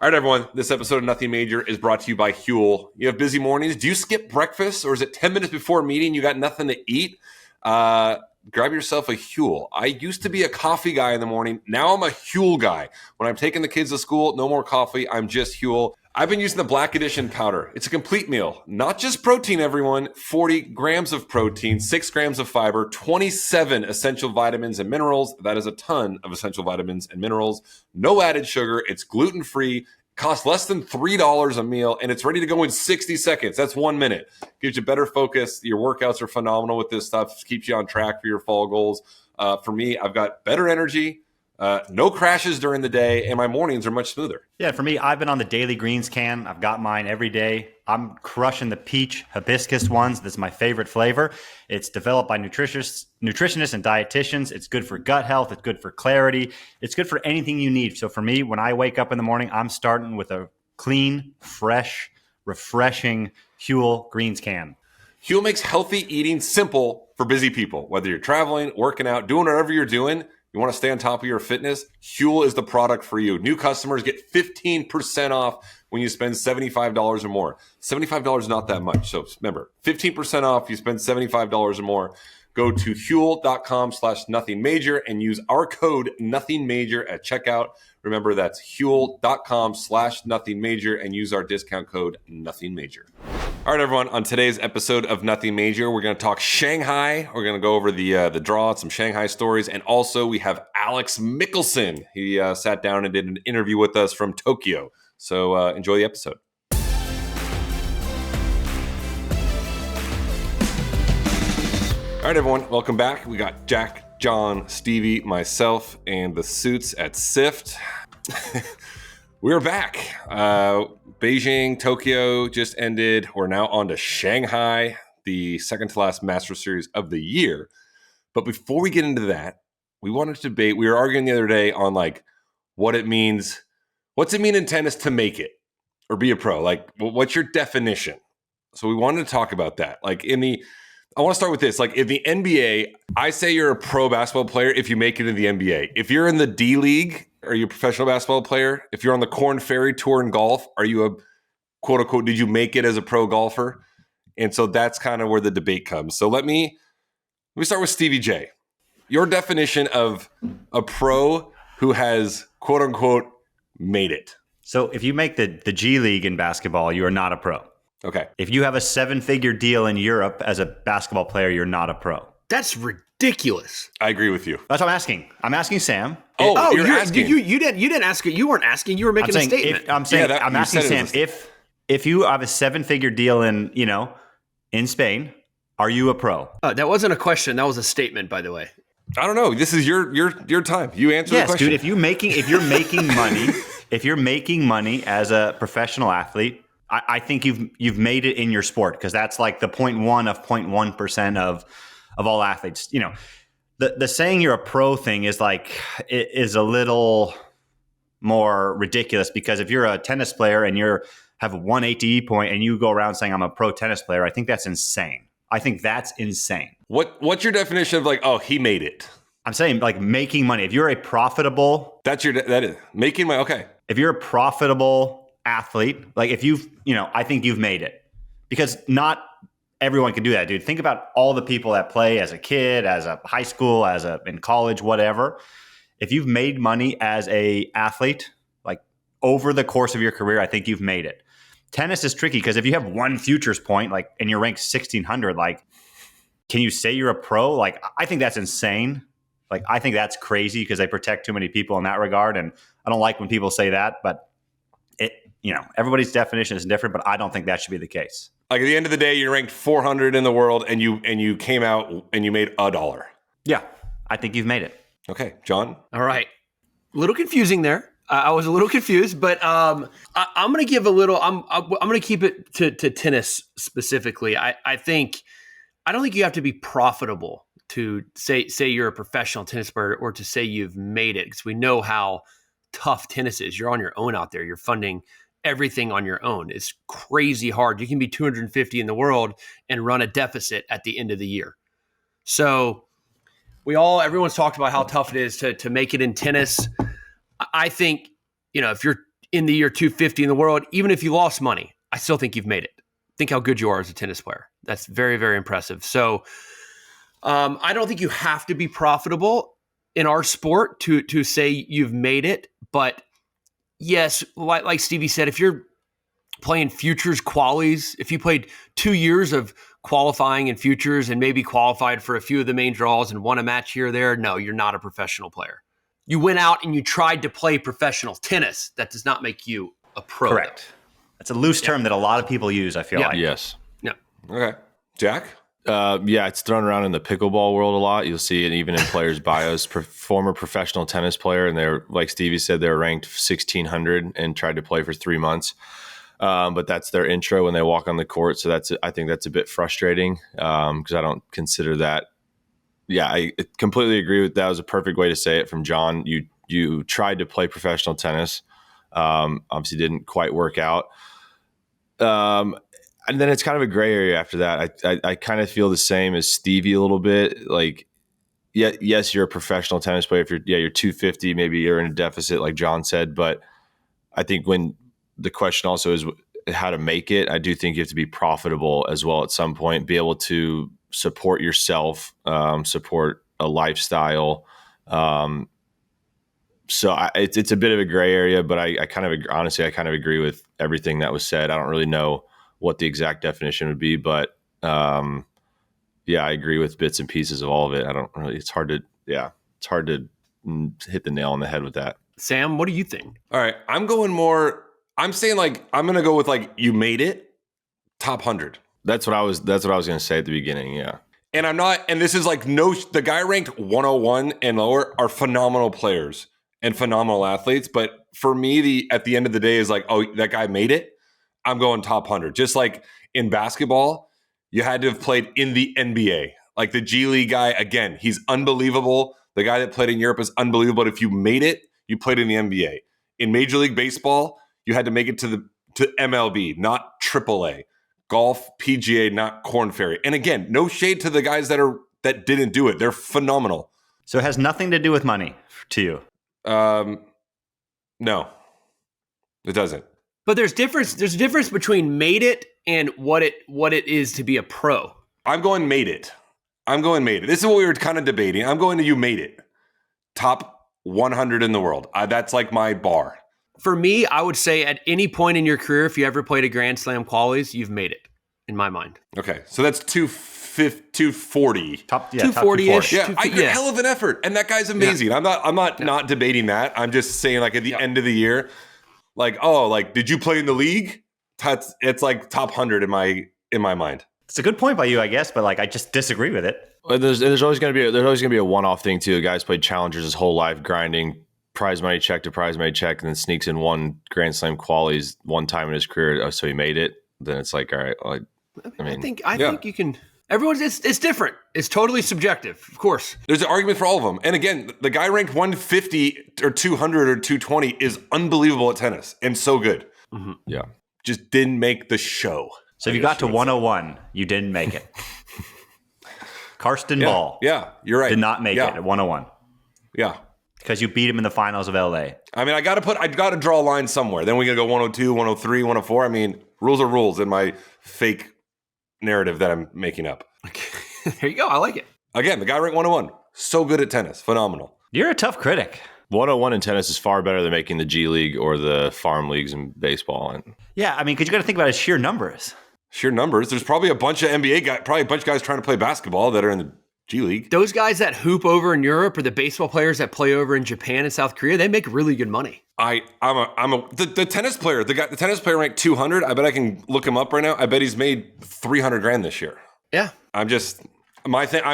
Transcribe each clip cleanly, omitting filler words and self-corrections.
All right, everyone. This episode of Nothing Major is brought to you by Huel. You have busy mornings. Do you skip breakfast, or is it 10 minutes before a meeting you got nothing to eat? Grab yourself a Huel. I used to be a coffee guy in the morning. Now I'm a Huel guy. When I'm taking the kids to school, no more coffee. I'm just Huel. I've been using the Black Edition powder. It's a complete meal. Not just protein, everyone. 40 grams of protein, 6 grams of fiber, 27 essential vitamins and minerals. That is a ton of essential vitamins and minerals. No added sugar. It's gluten-free. Costs less than $3 a meal, and it's ready to go in 60 seconds. That's 1 minute. Gives you better focus. Your workouts are phenomenal with this stuff. Keeps you on track for your fall goals. For me, I've got better energy, no crashes during the day, and my mornings are much smoother. Yeah, for me, I've been on the Daily Greens can. I've got mine every day. I'm crushing the peach hibiscus ones. That's my favorite flavor. It's developed by nutritionists and dietitians. It's good for gut health. It's good for clarity. It's good for anything you need. So for me, when I wake up in the morning, I'm starting with a clean, fresh, refreshing Huel Greens can. Huel makes healthy eating simple for busy people. Whether you're traveling, working out, doing whatever you're doing, you want to stay on top of your fitness, Huel is the product for you. New customers get 15% off when you spend $75 or more. $75 is not that much. So remember, 15% off, you spend $75 or more. Go to Huel.com/nothingmajor and use our code nothingmajor at checkout. Remember, that's Huel.com/nothingmajor and use our discount code nothingmajor. All right, everyone. On today's episode of Nothing Major, we're going to talk Shanghai. We're going to go over the draw, some Shanghai stories, and also we have Alex Michelsen. He sat down and did an interview with us from Tokyo. So enjoy the episode. All right, everyone. Welcome back. We got Jack, John, Stevie, myself, and the suits at SIFT. We're back. Beijing, Tokyo just ended. We're now on to Shanghai, the second to last Masters Series of the year. But before we get into that, we wanted to debate. We were arguing the other day on what it means. What's it mean in tennis to make it or be a pro? What's your definition? So we wanted to talk about that. I want to start with this. In the NBA, I say you're a pro basketball player if you make it in the NBA. If you're in the D League, are you a professional basketball player? If you're on the Korn Ferry Tour in golf, are you a quote unquote, did you make it as a pro golfer? And so that's kind of where the debate comes. So let me start with Stevie J. Your definition of a pro who has quote unquote made it. So if you make the G League in basketball, you are not a pro. Okay. If you have a 7-figure deal in Europe as a basketball player, you're not a pro. That's ridiculous. I agree with you. That's what I'm asking. I'm asking Sam. You're asking. You didn't ask it. You weren't asking. You were making a statement. I'm asking Sam, if you have a 7-figure deal in Spain, are you a pro? That wasn't a question. That was a statement, by the way. I don't know. This is your time. You answer the question. Dude, if you're making money as a professional athlete, I think you've made it in your sport, because that's like the 0.1 of 0.1% of all athletes. The saying you're a pro thing is a little more ridiculous, because if you're a tennis player and have one ATE point and you go around saying I'm a pro tennis player, I think that's insane. What's your definition of he made it? I'm saying making money. If you're a profitable, that is making money. Okay. If you're a profitable athlete, I think you've made it, because not everyone can do that, dude. Think about all the people that play as a kid, as a high school, in college, whatever. If you've made money as a athlete, over the course of your career, I think you've made it. Tennis is tricky, because if you have one futures point, and you're ranked 1600, can you say you're a pro? I think that's insane. I think that's crazy, because they protect too many people in that regard. And I don't like when people say that, but everybody's definition is different, but I don't think that should be the case. At the end of the day, you're ranked 400 in the world, and you came out and you made $1. Yeah, I think you've made it. Okay, John. All right, a little confusing there. I was a little confused, but I'm going to give a little. I'm going to keep it to tennis specifically. I don't think you have to be profitable to say you're a professional tennis player, or to say you've made it, because we know how tough tennis is. You're on your own out there. You're funding everything on your own. It's crazy hard. You can be 250 in the world and run a deficit at the end of the year. So everyone's talked about how tough it is to make it in tennis. I think, if in the year 250 in the world, even if you lost money, I still think you've made it. Think how good you are as a tennis player. That's very, very impressive. So I don't think you have to be profitable in our sport to say you've made it. But yes, like Stevie said, if you're playing futures qualies, if you played 2 years of qualifying in futures and maybe qualified for a few of the main draws and won a match here or there, no, you're not a professional player. You went out and you tried to play professional tennis. That does not make you a pro. Correct. Though. That's a loose term that a lot of people use, I feel like. Yes. Yeah. Okay. Jack? It's thrown around in the pickleball world a lot. You'll see it even in players' bios. Former professional tennis player, and they're, like Stevie said, they're ranked 1,600 and tried to play for 3 months. But that's their intro when they walk on the court. So I think that's a bit frustrating because I don't consider that. Yeah, I completely agree with that. That was a perfect way to say it from John. You tried to play professional tennis. Obviously didn't quite work out. And then it's kind of a gray area after that. I kind of feel the same as Stevie a little bit. Like, yes, you're a professional tennis player. If you're 250, maybe you're in a deficit, like John said. But I think when the question also is how to make it, I do think you have to be profitable as well at some point, be able to support yourself, support a lifestyle. So it's a bit of a gray area, but I kind of agree with everything that was said. I don't really know what the exact definition would be, but I agree with bits and pieces of all of it. I don't really, it's hard to hit the nail on the head with that. Sam, what do you think? All right. I'm saying like, I'm going to go with like, you made it top 100. That's what I was going to say at the beginning. Yeah. And I'm not, and this is like the guy ranked 101 and lower are phenomenal players and phenomenal athletes. But for me, at the end of the day is like, oh, that guy made it. I'm going top 100. Just like in basketball, you had to have played in the NBA. Like the G League guy, again, he's unbelievable. The guy that played in Europe is unbelievable. But if you made it, you played in the NBA. In Major League Baseball, you had to make it to MLB, not AAA. Golf, PGA, not Korn Ferry. And again, no shade to the guys that didn't do it. They're phenomenal. So it has nothing to do with money to you? No, it doesn't. But there's a difference between made it and what it is to be a pro. I'm going made it. This is what we were kind of debating. I'm going to you made it. Top 100 in the world. That's like my bar. For me, I would say at any point in your career, if you ever played a Grand Slam qualies, you've made it, in my mind. Okay, so that's 240. Top 240-ish. Yeah, hell of an effort. And that guy's amazing. Yeah. I'm not debating that. I'm just saying like at the end of the year, like, oh, like, did you play in the league? It's like top 100 in my mind. It's a good point by you, I guess, but like I just disagree with it. There's always going to be a one-off thing too. A guy's played challengers his whole life, grinding prize money check to prize money check, and then sneaks in one Grand Slam qualies one time in his career. Oh, so he made it. Then it's like, all right. Well, I think you can. Everyone's it's different. It's totally subjective, of course. There's an argument for all of them. And again, the guy ranked 150 or 200 or 220 is unbelievable at tennis and so good. Mm-hmm. Yeah, just didn't make the show. So if you got to 101, you didn't make it. Karsten Ball. Yeah, you're right. Did not make it at 101. Yeah. Because you beat him in the finals of LA. I mean, I got to draw a line somewhere. Then we got to go 102, 103, 104. I mean, rules are rules in my fake narrative that I'm making up. There you go. I like it. Again, the guy ranked 101. So good at tennis. Phenomenal. You're a tough critic. 101 in tennis is far better than making the G League or the farm leagues in baseball. Yeah, I mean, because you got to think about his sheer numbers. Sheer numbers. There's probably a bunch of NBA guys, probably a bunch of guys trying to play basketball that are in the G League. Those guys that hoop over in Europe or the baseball players that play over in Japan and South Korea, they make really good money. The tennis player, the tennis player ranked 200. I bet I can look him up right now. I bet he's made $300,000 this year. Yeah. I'm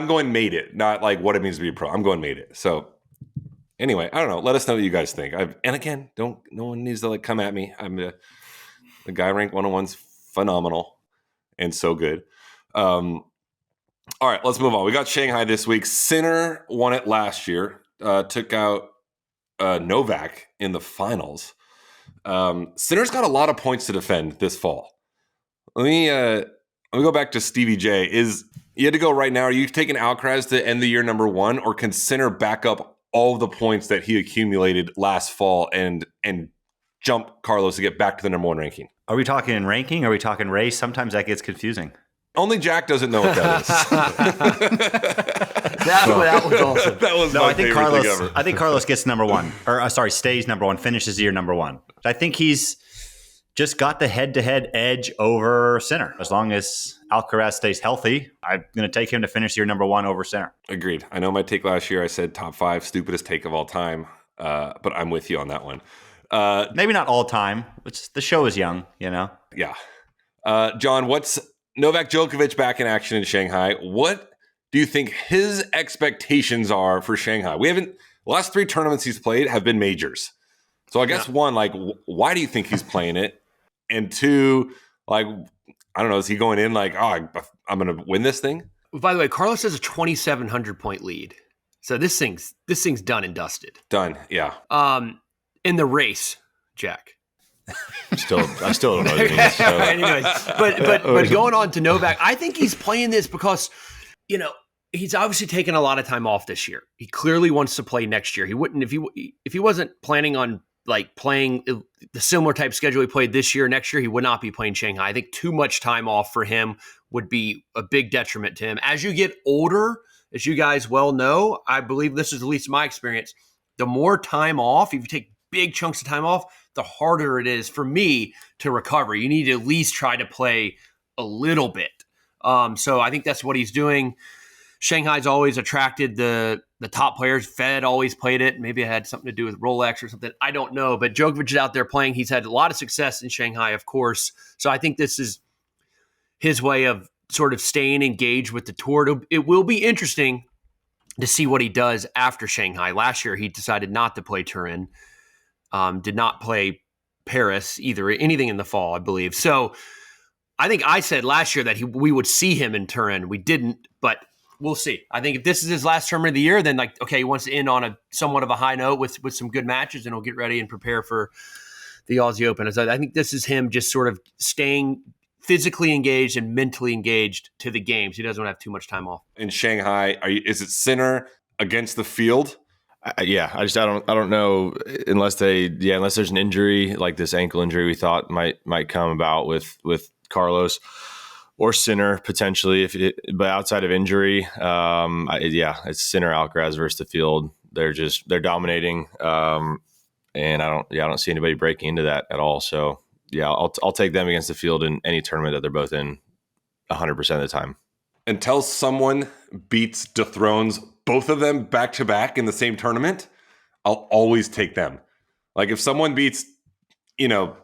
going made it, not like what it means to be a pro. I'm going made it. So anyway, I don't know. Let us know what you guys think. And again, no one needs to like come at me. I'm the guy ranked 101's phenomenal and so good. All right, let's move on. We got Shanghai this week. Sinner won it last year. Took out Novak in the finals. Sinner's got a lot of points to defend this fall. Let me go back to Stevie J. You had to go right now. Are you taking Alcaraz to end the year number 1, or can Sinner back up all the points that he accumulated last fall and jump Carlos to get back to the number one ranking? Are we talking in ranking? Are we talking race? Sometimes that gets confusing. Only Jack doesn't know what that is. That was awesome. That was No, my I think favorite Carlos. thing ever. I think Carlos gets number one, or stays number one, finishes the year number one. I think he's just got the head-to-head edge over Sinner. As long as Alcaraz stays healthy, I'm going to take him to finish year number one over Sinner. Agreed. I know my take last year, I said top 5 stupidest take of all time, but I'm with you on that one. Maybe not all time. The show is young, you know. Yeah. John, what's Novak Djokovic back in action in Shanghai? What do you think his expectations are for Shanghai? The last 3 tournaments he's played have been majors. So I guess one, like, why do you think he's playing it? And 2, like, I don't know, is he going in like, oh, I'm going to win this thing? By the way, Carlos has a 2,700 point lead. So this thing's done and dusted. Done. Yeah. In the race, Jack. I still don't know what it means. So. Anyways, but going on to Novak, I think he's playing this because, you know, he's obviously taken a lot of time off this year. He clearly wants to play next year. He wouldn't if he wasn't planning on like playing the similar type schedule he played this year. Next year, he would not be playing Shanghai. I think too much time off for him would be a big detriment to him. As you get older, as you guys well know, I believe this is at least my experience. The more time off, if you take big chunks of time off, the harder it is for me to recover. You need to at least try to play a little bit. So I think that's what he's doing. Shanghai's always attracted the top players. Fed always played it. Maybe it had something to do with Rolex or something. I don't know. But Djokovic is out there playing. He's had a lot of success in Shanghai, of course. So I think this is his way of sort of staying engaged with the tour. It will be interesting to see what he does after Shanghai. Last year, he decided not to play Turin. Did not play Paris either, anything in the fall, I believe. So I think I said last year that we would see him in Turin. We didn't, but we'll see. I think if this is his last tournament of the year, then like, okay, he wants to end on a somewhat of a high note with some good matches, and he'll get ready and prepare for the Aussie Open. So I think this is him just sort of staying physically engaged and mentally engaged to the games. He doesn't want to have too much time off. In Shanghai, is it Sinner against the field? I don't know unless there's an injury like this ankle injury we thought might come about with Carlos or Sinner potentially. But outside of injury, it's Sinner-Alcaraz versus the field. They're dominating, and I don't see anybody breaking into that at all. So yeah, I'll take them against the field in any tournament that they're both in 100% of the time. Until someone dethrones both of them back to back in the same tournament, I'll always take them. Like if someone beats,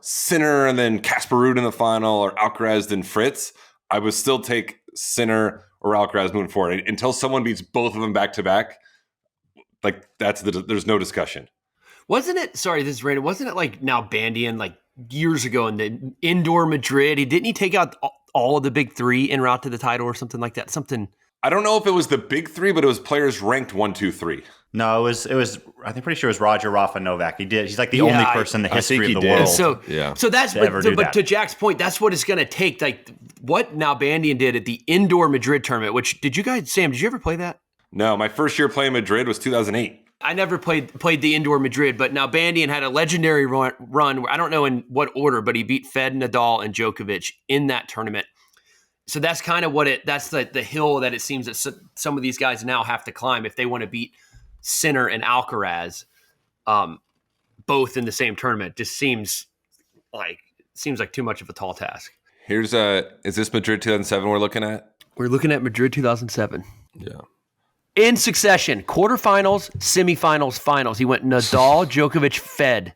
Sinner and then Casper Ruud in the final, or Alcaraz then Fritz, I would still take Sinner or Alcaraz moving forward. Until someone beats both of them back to back, like there's no discussion. Wasn't it? Sorry, this is random. Wasn't it like Nalbandian like years ago in the indoor Madrid? Didn't he take out all of the big 3 en route to the title or something like that? I don't know if it was the big 3, but it was players ranked 1, 2, 3. No, it was. I think pretty sure it was Roger, Rafa, Novak. He did. He's like the only person in the history of the world. So that's but to Jack's point, that's what it's going to take. Like what Nalbandian did at the indoor Madrid tournament. Which did you guys, Sam? Did you ever play that? No, my first year playing Madrid was 2008. I never played the indoor Madrid, but Nalbandian had a legendary run where I don't know in what order, but he beat Fed, Nadal, and Djokovic in that tournament. So that's kind of that's the hill that it seems that some of these guys now have to climb if they want to beat Sinner and Alcaraz, both in the same tournament. Just seems like too much of a tall task. Is this Madrid 2007 we're looking at? We're looking at Madrid 2007. Yeah. In succession, quarterfinals, semifinals, finals. He went Nadal, Djokovic, Fed.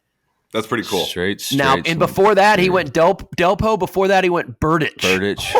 That's pretty cool. Straight. Now, and before that, he went Delpo. Before that, he went Berdych.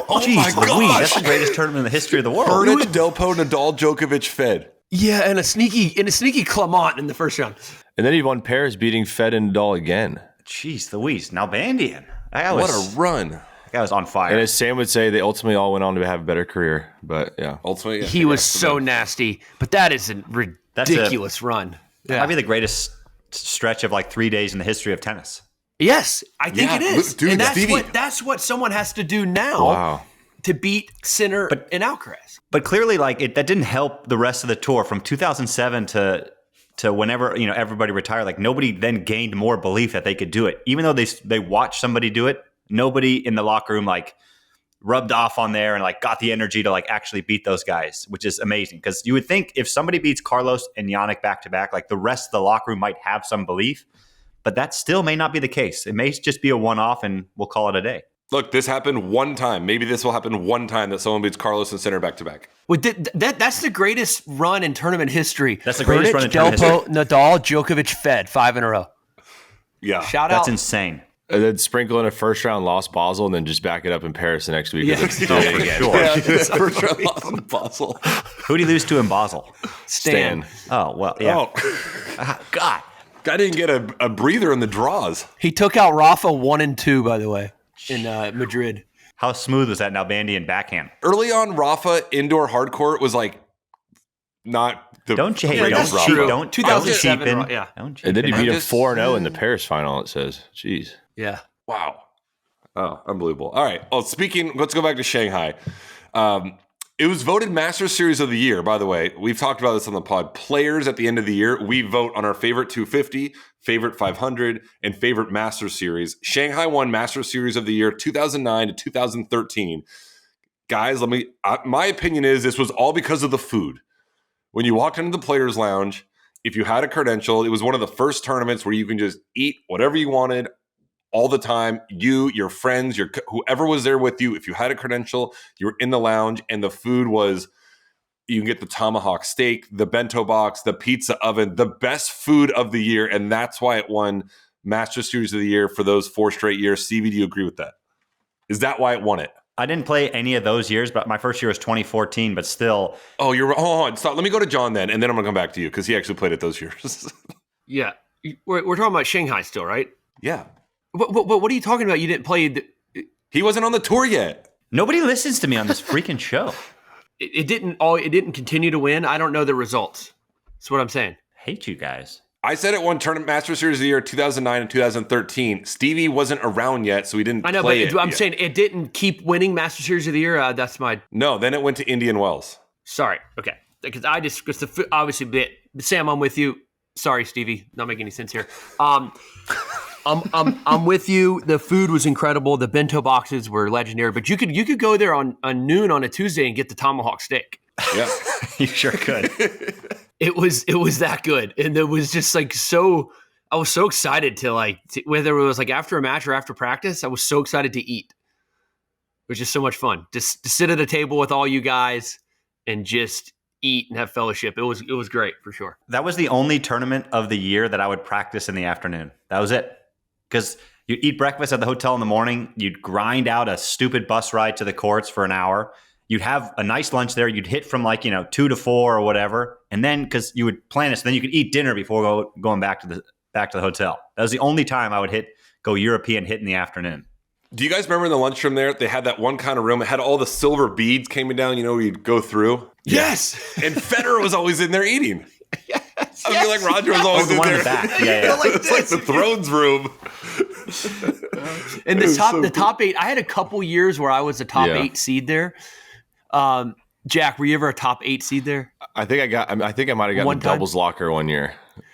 Oh Jeez, my gosh. That's the greatest tournament in the history of the world. Berdych, Delpo, Nadal, Djokovic, Fed. Yeah, and a sneaky Clement in the first round. And then he won Paris, beating Fed and Nadal again. Jeez Louise, Nalbandian. What a run. That guy was on fire. And as Sam would say, they ultimately all went on to have a better career. But yeah. Ultimately, yeah, he was so nasty. But that is a ridiculous run. That might be the greatest stretch of like 3 days in the history of tennis. Yes, I think it is. Dude, and Stevie. that's what someone has to do now to beat Sinner and Alcaraz. But clearly, like that didn't help the rest of the tour from 2007 to to whenever, everybody retired, like nobody then gained more belief that they could do it. Even though they watched somebody do it, nobody in the locker room like rubbed off on there and like got the energy to like actually beat those guys, which is amazing. Because you would think if somebody beats Carlos and Yannick back to back, like the rest of the locker room might have some belief, but that still may not be the case. It may just be a one-off and we'll call it a day. Look, this happened one time. Maybe this will happen one time that someone beats Carlos and Sinner back to back. Well, that's the greatest run in tournament history. That's the greatest run in tournament history. Nadal, Djokovic, Fed, 5 in a row. Yeah. Shout out. That's insane. And then sprinkle in a first round loss Basel and then just back it up in Paris the next week. Yeah. Let's do it again. Sure. Yeah, first round loss in Basel. Who did he lose to in Basel? Stan. Oh, well, yeah. Oh, God. guy didn't get a breather in the draws. He took out Rafa 1 and 2, by the way, in Madrid. How smooth was that Nalbandian backhand? Early on, Rafa indoor hardcourt was like not the Don't cheat. that's Don't true. cheap. Don't 2007, cheapen. yeah. Don't cheapen. And then he beat him just- 4-0 in the Paris final, it says. Jeez. Yeah. Wow. Oh, unbelievable. All right. Well, let's go back to Shanghai. It was voted Masters Series of the Year, by the way. We've talked about this on the pod. Players at the end of the year, we vote on our favorite 250, favorite 500, and favorite Masters Series. Shanghai won Masters Series of the Year 2009 to 2013. Guys, my opinion is this was all because of the food. When you walked into the Players Lounge, if you had a credential, it was one of the first tournaments where you can just eat whatever you wanted all the time. You, your friends, whoever was there with you, if you had a credential, you were in the lounge, and the food was, you can get the tomahawk steak, the bento box, the pizza oven, the best food of the year, and that's why it won Master Series of the Year for those 4 straight years. Stevie, do you agree with that? Is that why it won it? I didn't play any of those years, but my first year was 2014, but still. Oh, you're hold on. Stop. Let me go to John then, and then I'm going to come back to you because he actually played it those years. Yeah. We're talking about Shanghai still, right? Yeah. But what are you talking about? You didn't play He wasn't on the tour yet. Nobody listens to me on this freaking show. it didn't continue to win. I don't know the results. That's what I'm saying. Hate you guys. I said it won Tournament Master Series of the Year 2009 and 2013. Stevie wasn't around yet, so he didn't I know, play but it I'm yet. saying it didn't keep winning Master Series of the Year. That's my No, then it went to Indian Wells. sorry. Okay, because obviously, Sam, I'm with you. Sorry, Stevie, not making any sense here. I'm with you. The food was incredible. The bento boxes were legendary. But you could go there on noon on a Tuesday and get the tomahawk steak. Yeah. You sure could. It was that good, and it was just like so. I was so excited to whether it was like after a match or after practice. I was so excited to eat. It was just so much fun. Just to sit at a table with all you guys and just eat and have fellowship. It was great for sure. That was the only tournament of the year that I would practice in the afternoon. That was it. Because you'd eat breakfast at the hotel in the morning. You'd grind out a stupid bus ride to the courts for an hour. You'd have a nice lunch there. You'd hit from 2 to 4 or whatever. And then because you would plan it, so then you could eat dinner before going back to the hotel. That was the only time I would go European hit in the afternoon. Do you guys remember in the lunchroom there, they had that one kind of room. It had all the silver beads coming down, where you'd go through. Yes. And Federer was always in there eating. I feel like Roger was always the in one in there. the back. Yeah. It's like the thrones room. And the top 8, I had a couple years where I was a top 8 seed there. Jack, were you ever a top 8 seed there? I think I might have gotten One the time? doubles locker one year.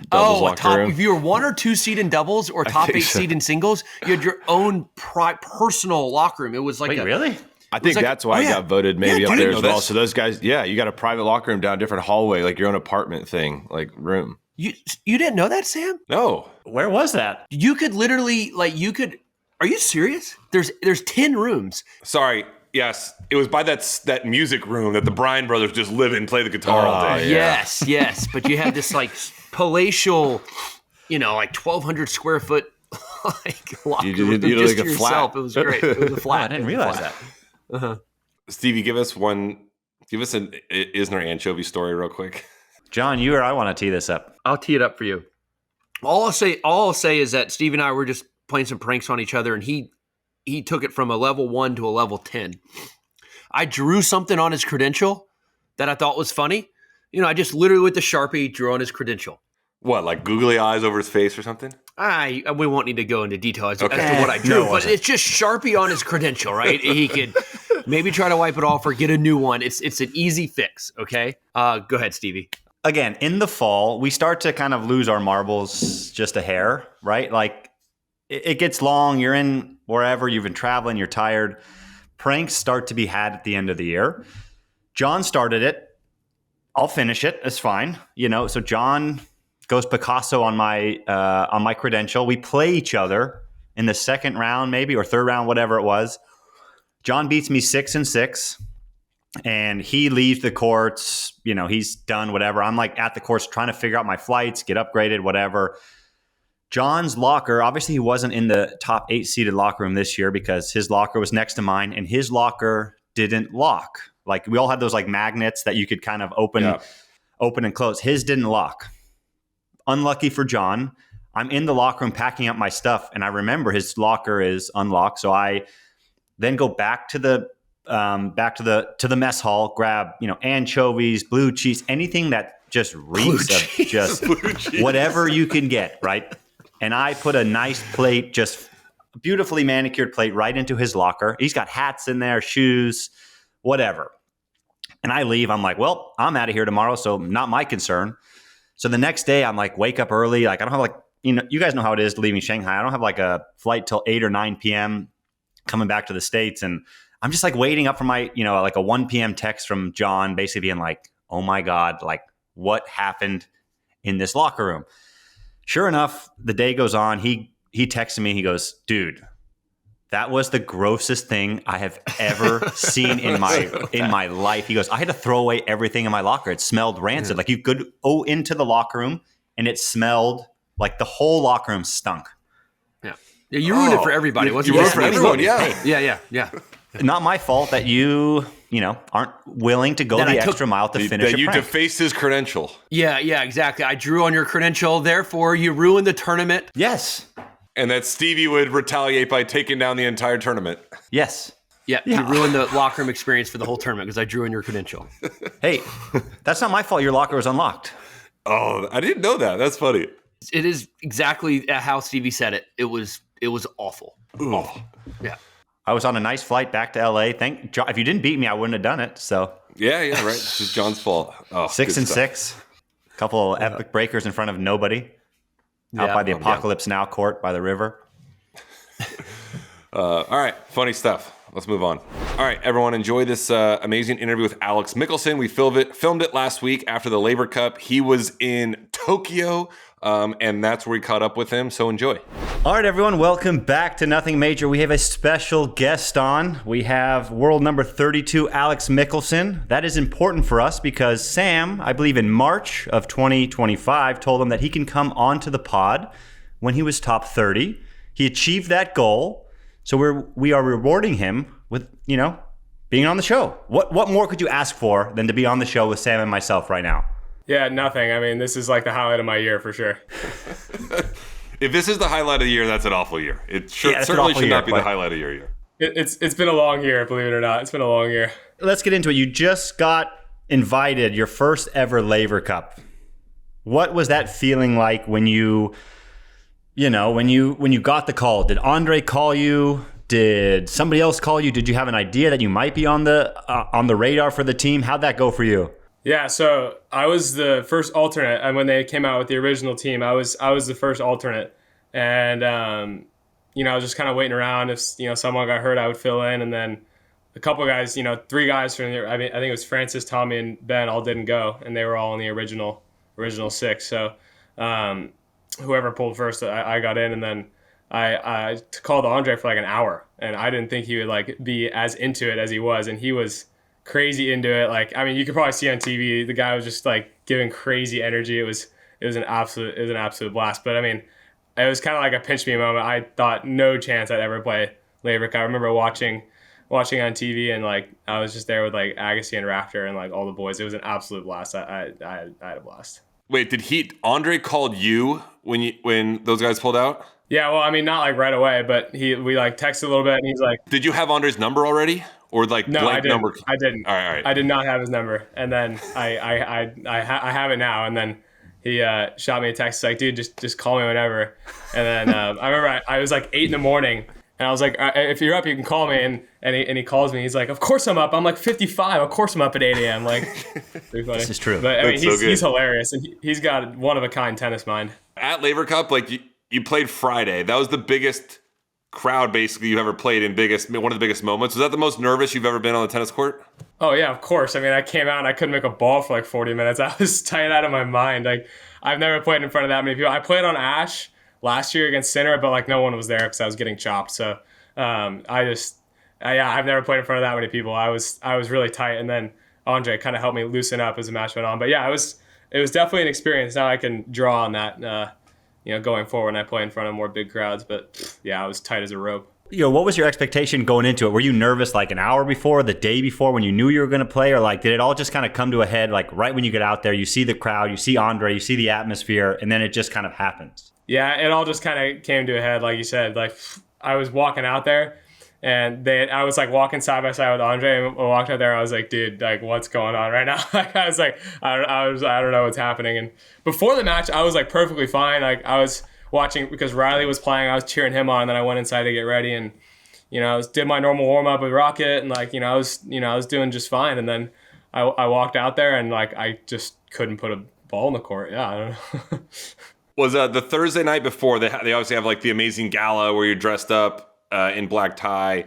Doubles locker room. If you were 1 or 2 seed in doubles or top 8 seed in singles, you had your own personal locker room. It was like Really? I think like- that's why oh, I yeah. got voted maybe Yeah, up I there didn't as know well. this. So those guys, you got a private locker room down a different hallway, like your own apartment thing, like room. you didn't know that, Sam? No. Where was that? You could literally are you serious? There's 10 rooms. Sorry. Yes. It was by that music room that the Bryan brothers just live in, play the guitar all Oh, day. yeah. Yes. But you had this palatial, 1,200 square foot locker You room did just like to a flat. yourself. It was great. It was a Oh, flat. I didn't realize that. Stevie, give us an Isner anchovy story real quick. John, you or I want to tee this up. I'll tee it up for you. All I'll say is that Steve and I were just playing some pranks on each other, and he took it from a level 1 to a level 10. I drew something on his credential that I thought was funny. I just literally with the Sharpie drew on his credential. What, like googly eyes over his face or something? We won't need to go into detail as to Okay. what I drew, No, it but wasn't. it's just Sharpie on his credential, right? He could maybe try to wipe it off or get a new one. It's an easy fix, okay? Go ahead, Stevie. again, in the fall, we start to kind of lose our marbles just a hair, right? Like it gets long. You're in wherever, you've been traveling, you're tired. Pranks start to be had at the end of the year. John started it. I'll finish it. It's fine. So John goes Picasso on my credential. We play each other in the second round, maybe, or third round, whatever it was. John beats me 6-6. And he leaves the courts, he's done whatever. I'm like at the courts trying to figure out my flights, get upgraded, whatever. John's locker, obviously he wasn't in the top 8 seated locker room this year because his locker was next to mine and his locker didn't lock. Like we all had those like magnets that you could kind of open and close. His didn't lock. Unlucky for John. I'm in the locker room packing up my stuff and I remember his locker is unlocked. So I then go back to the mess hall, grab, anchovies, blue cheese, anything that just reeks of just whatever you can get, right? And I put a nice plate, just beautifully manicured plate right into his locker. He's got hats in there, shoes, whatever. And I leave. I'm like, well, I'm out of here tomorrow, so not my concern. So the next day I'm like, wake up early. Like I don't have like, you guys know how it is leaving Shanghai. I don't have like a flight till 8 or 9 p.m. coming back to the States. And I'm just like waiting up for my, like a 1 p.m. text from John basically being like, oh my God, like what happened in this locker room? Sure enough, the day goes on. He texted me. He goes, dude, that was the grossest thing I have ever seen in my life. He goes, I had to throw away everything in my locker. It smelled rancid. Like you could go into the locker room and it smelled like the whole locker room stunk. Yeah. You ruined it for everybody. You ruined it for everyone. Yeah. Yeah. Not my fault that you aren't willing to go the extra mile to finish that a you prank. defaced his credential. Yeah, exactly. I drew on your credential, therefore you ruined the tournament. Yes. And that Stevie would retaliate by taking down the entire tournament. Yes. Yeah, you ruined the locker room experience for the whole tournament because I drew on your credential. Hey, that's not my fault. Your locker was unlocked. Oh, I didn't know that. That's funny. It is exactly how Stevie said it. It was awful. Awful. Yeah. I was on a nice flight back to LA. If you didn't beat me, I wouldn't have done it. So Yeah, right. This is John's fault. Oh, 6-6. A couple of epic breakers in front of nobody. Out by the Apocalypse Now court by the river. All right, funny stuff. Let's move on. All right, everyone, enjoy this amazing interview with Alex Michelsen. We filmed it last week after the Laver Cup. He was in Tokyo, and that's where we caught up with him. So enjoy. All right, everyone, welcome back to Nothing Major. We have a special guest on. We have world number 32, Alex Michelsen. That is important for us because Sam, I believe in March of 2025, told him that he can come onto the pod when he was top 30. He achieved that goal. So we are rewarding him with, being on the show. What more could you ask for than to be on the show with Sam and myself right now? Yeah, nothing. I mean, this is like the highlight of my year for sure. If this is the highlight of the year, that's an awful year. It certainly should not be the highlight of your year. It's been a long year, believe it or not. It's been a long year. Let's get into it. You just got invited, your first ever Laver Cup. What was that feeling like when you got the call? Did Andre call you? Did somebody else call you? Did you have an idea that you might be on the radar for the team? How'd that go for you? Yeah, so I was the first alternate, and when they came out with the original team, I was the first alternate, and I was just kind of waiting around. If someone got hurt, I would fill in, and then a couple guys, 3 guys from the, I think it was Francis, Tommy, and Ben all didn't go, and they were all in the original 6. So whoever pulled first, I got in, and then I called Andre for like an hour, and I didn't think he would like be as into it as he was, and he was crazy into it. Like, I mean, you could probably see on TV, the guy was just like giving crazy energy. It was an absolute blast. But I mean, it was kind of like a pinch me moment. I thought no chance I'd ever play Laver Cup. I remember watching on TV, and like I was just there with like Agassi and Raptor and like all the boys. It was an absolute blast. I had a blast. Wait, Andre called you when those guys pulled out? Yeah, well, I mean, not like right away, but we like texted a little bit, and he's like, "Did you have Andre's number already, or like no, blank I didn't. number?" I didn't. All right. I did not have his number, and then I have it now, and then he shot me a text like, "Dude, just call me whenever." And then I remember I was like 8 a.m, And I was like, if you're up, you can call me. And he calls me. He's like, of course I'm up. I'm like 55. Of course I'm up at 8 a.m. Like, pretty funny. This is true. But I mean, That's so he's hilarious. And he's got one of a kind tennis mind. At Laver Cup, like you played Friday. That was the biggest crowd basically you've ever played in one of the biggest moments. Was that the most nervous you've ever been on the tennis court? Oh yeah, of course. I mean, I came out and I couldn't make a ball for like 40 minutes. I was tired out of my mind. Like, I've never played in front of that many people. I played on Ash last year against Sinner, but like no one was there because I was getting chopped. So I've never played in front of that many people. I was really tight, and then Andre kind of helped me loosen up as the match went on. But yeah, it was definitely an experience. Now I can draw on that, going forward when I play in front of more big crowds. But yeah, I was tight as a rope. What was your expectation going into it? Were you nervous like an hour before, the day before, when you knew you were going to play, or like did it all just kind of come to a head like right when you get out there, you see the crowd, you see Andre, you see the atmosphere, and then it just kind of happens? Yeah, it all just kind of came to a head, like you said. Like, I was walking out there, and I was like walking side by side with Andre, and I walked out there. I was like, dude, like, what's going on right now? Like, I was like, I don't know what's happening. And before the match, I was like perfectly fine. Like, I was watching because Riley was playing. I was cheering him on, and then I went inside to get ready, and I did my normal warm up with Rocket, and like I was doing just fine. And then I walked out there, and like I just couldn't put a ball in the court. Yeah, I don't know. Was the Thursday night before, they obviously have like the amazing gala where you're dressed up in black tie.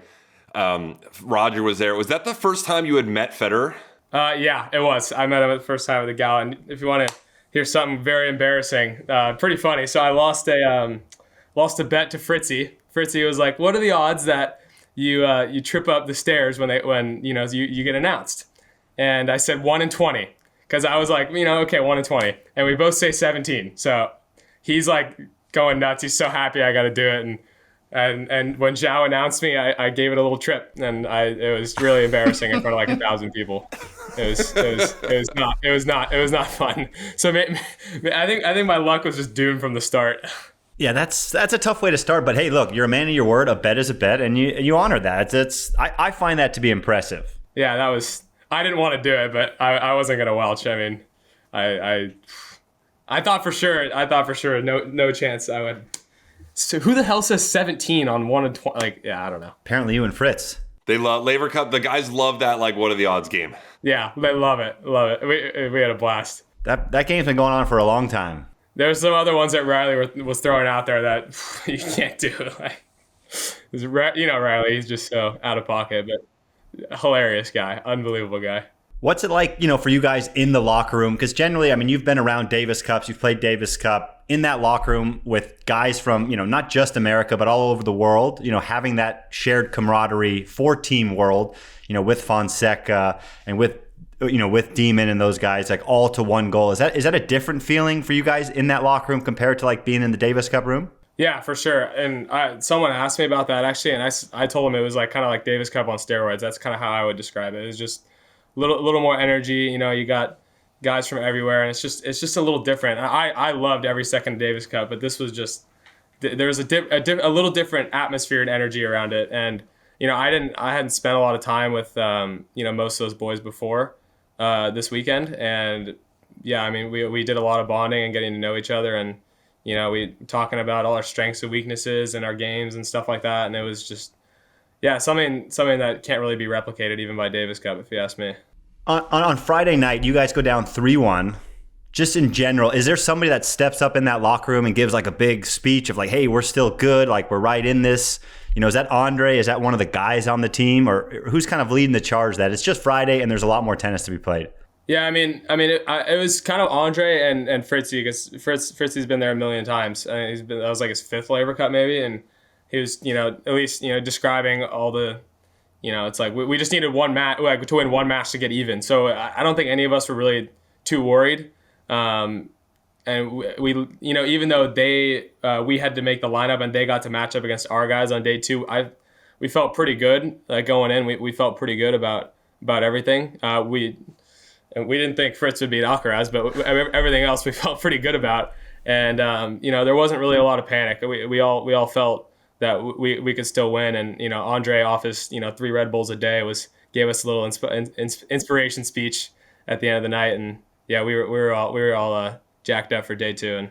Roger was there. Was that the first time you had met Federer? Yeah, it was. I met him the first time at the gala. And if you want to hear something very embarrassing, pretty funny. So I lost a bet to Fritzy. Fritzy was like, "What are the odds that you trip up the stairs when you get announced?" And I said 1 in 20 because I was like, okay, 1 in 20, and we both say 17. So he's like going nuts. He's so happy I got to do it. And when Zhao announced me, I gave it a little trip, and it was really embarrassing in front of like 1,000 people. It was not fun. So I think my luck was just doomed from the start. Yeah, that's a tough way to start. But hey, look, you're a man of your word. A bet is a bet, and you honor that. I find that to be impressive. Yeah, I didn't want to do it, but I wasn't gonna welch. I mean, I thought for sure, no chance I would. So who the hell says 17 on 1 in 20? Like, yeah, I don't know. Apparently you and Fritz. They love Laver Cup. The guys love that, like, what are the odds game. Yeah, they love it. We had a blast. That game's been going on for a long time. There's some other ones that Riley was throwing out there that you can't do. Like, Riley, he's just so out of pocket, but hilarious guy, unbelievable guy. What's it like, for you guys in the locker room? Because generally, I mean, you've been around Davis Cups, you've played Davis Cup in that locker room with guys from, not just America, but all over the world, having that shared camaraderie for Team World, with Fonseca and with Demon and those guys, like all to one goal. Is that a different feeling for you guys in that locker room compared to like being in the Davis Cup room? Yeah, for sure. And someone asked me about that actually, and I told him it was like kind of like Davis Cup on steroids. That's kind of how I would describe it. It's just a little more energy. You got guys from everywhere, and it's just a little different. I loved every second of Davis Cup, but this was just there was a little different atmosphere and energy around it. And I hadn't spent a lot of time with most of those boys before this weekend, and yeah, I mean we did a lot of bonding and getting to know each other, and we talking about all our strengths and weaknesses and our games and stuff like that, and it was just. Yeah, something that can't really be replicated even by Davis Cup, if you ask me. On Friday night, you guys go down 3-1. Just in general, is there somebody that steps up in that locker room and gives like a big speech of like, hey, we're still good, like we're right in this? Is that Andre? Is that one of the guys on the team? Or who's kind of leading the charge that it's just Friday and there's a lot more tennis to be played? Yeah, I mean, it was kind of Andre and Fritzy, because Fritzy's been there a million times. That was like his 5th Laver Cup maybe, and he was, at least, describing all the, it's like we just needed one match, like to win one match to get even. So I don't think any of us were really too worried. And we even though we had to make the lineup and they got to match up against our guys on day 2, we felt pretty good. Like going in, we felt pretty good about everything. We didn't think Fritz would beat Alcaraz, but everything else we felt pretty good about. And there wasn't really a lot of panic. We all felt that we could still win. And Andre off his 3 Red Bulls a day gave us a little inspiration speech at the end of the night. And yeah, we were all jacked up for day 2, and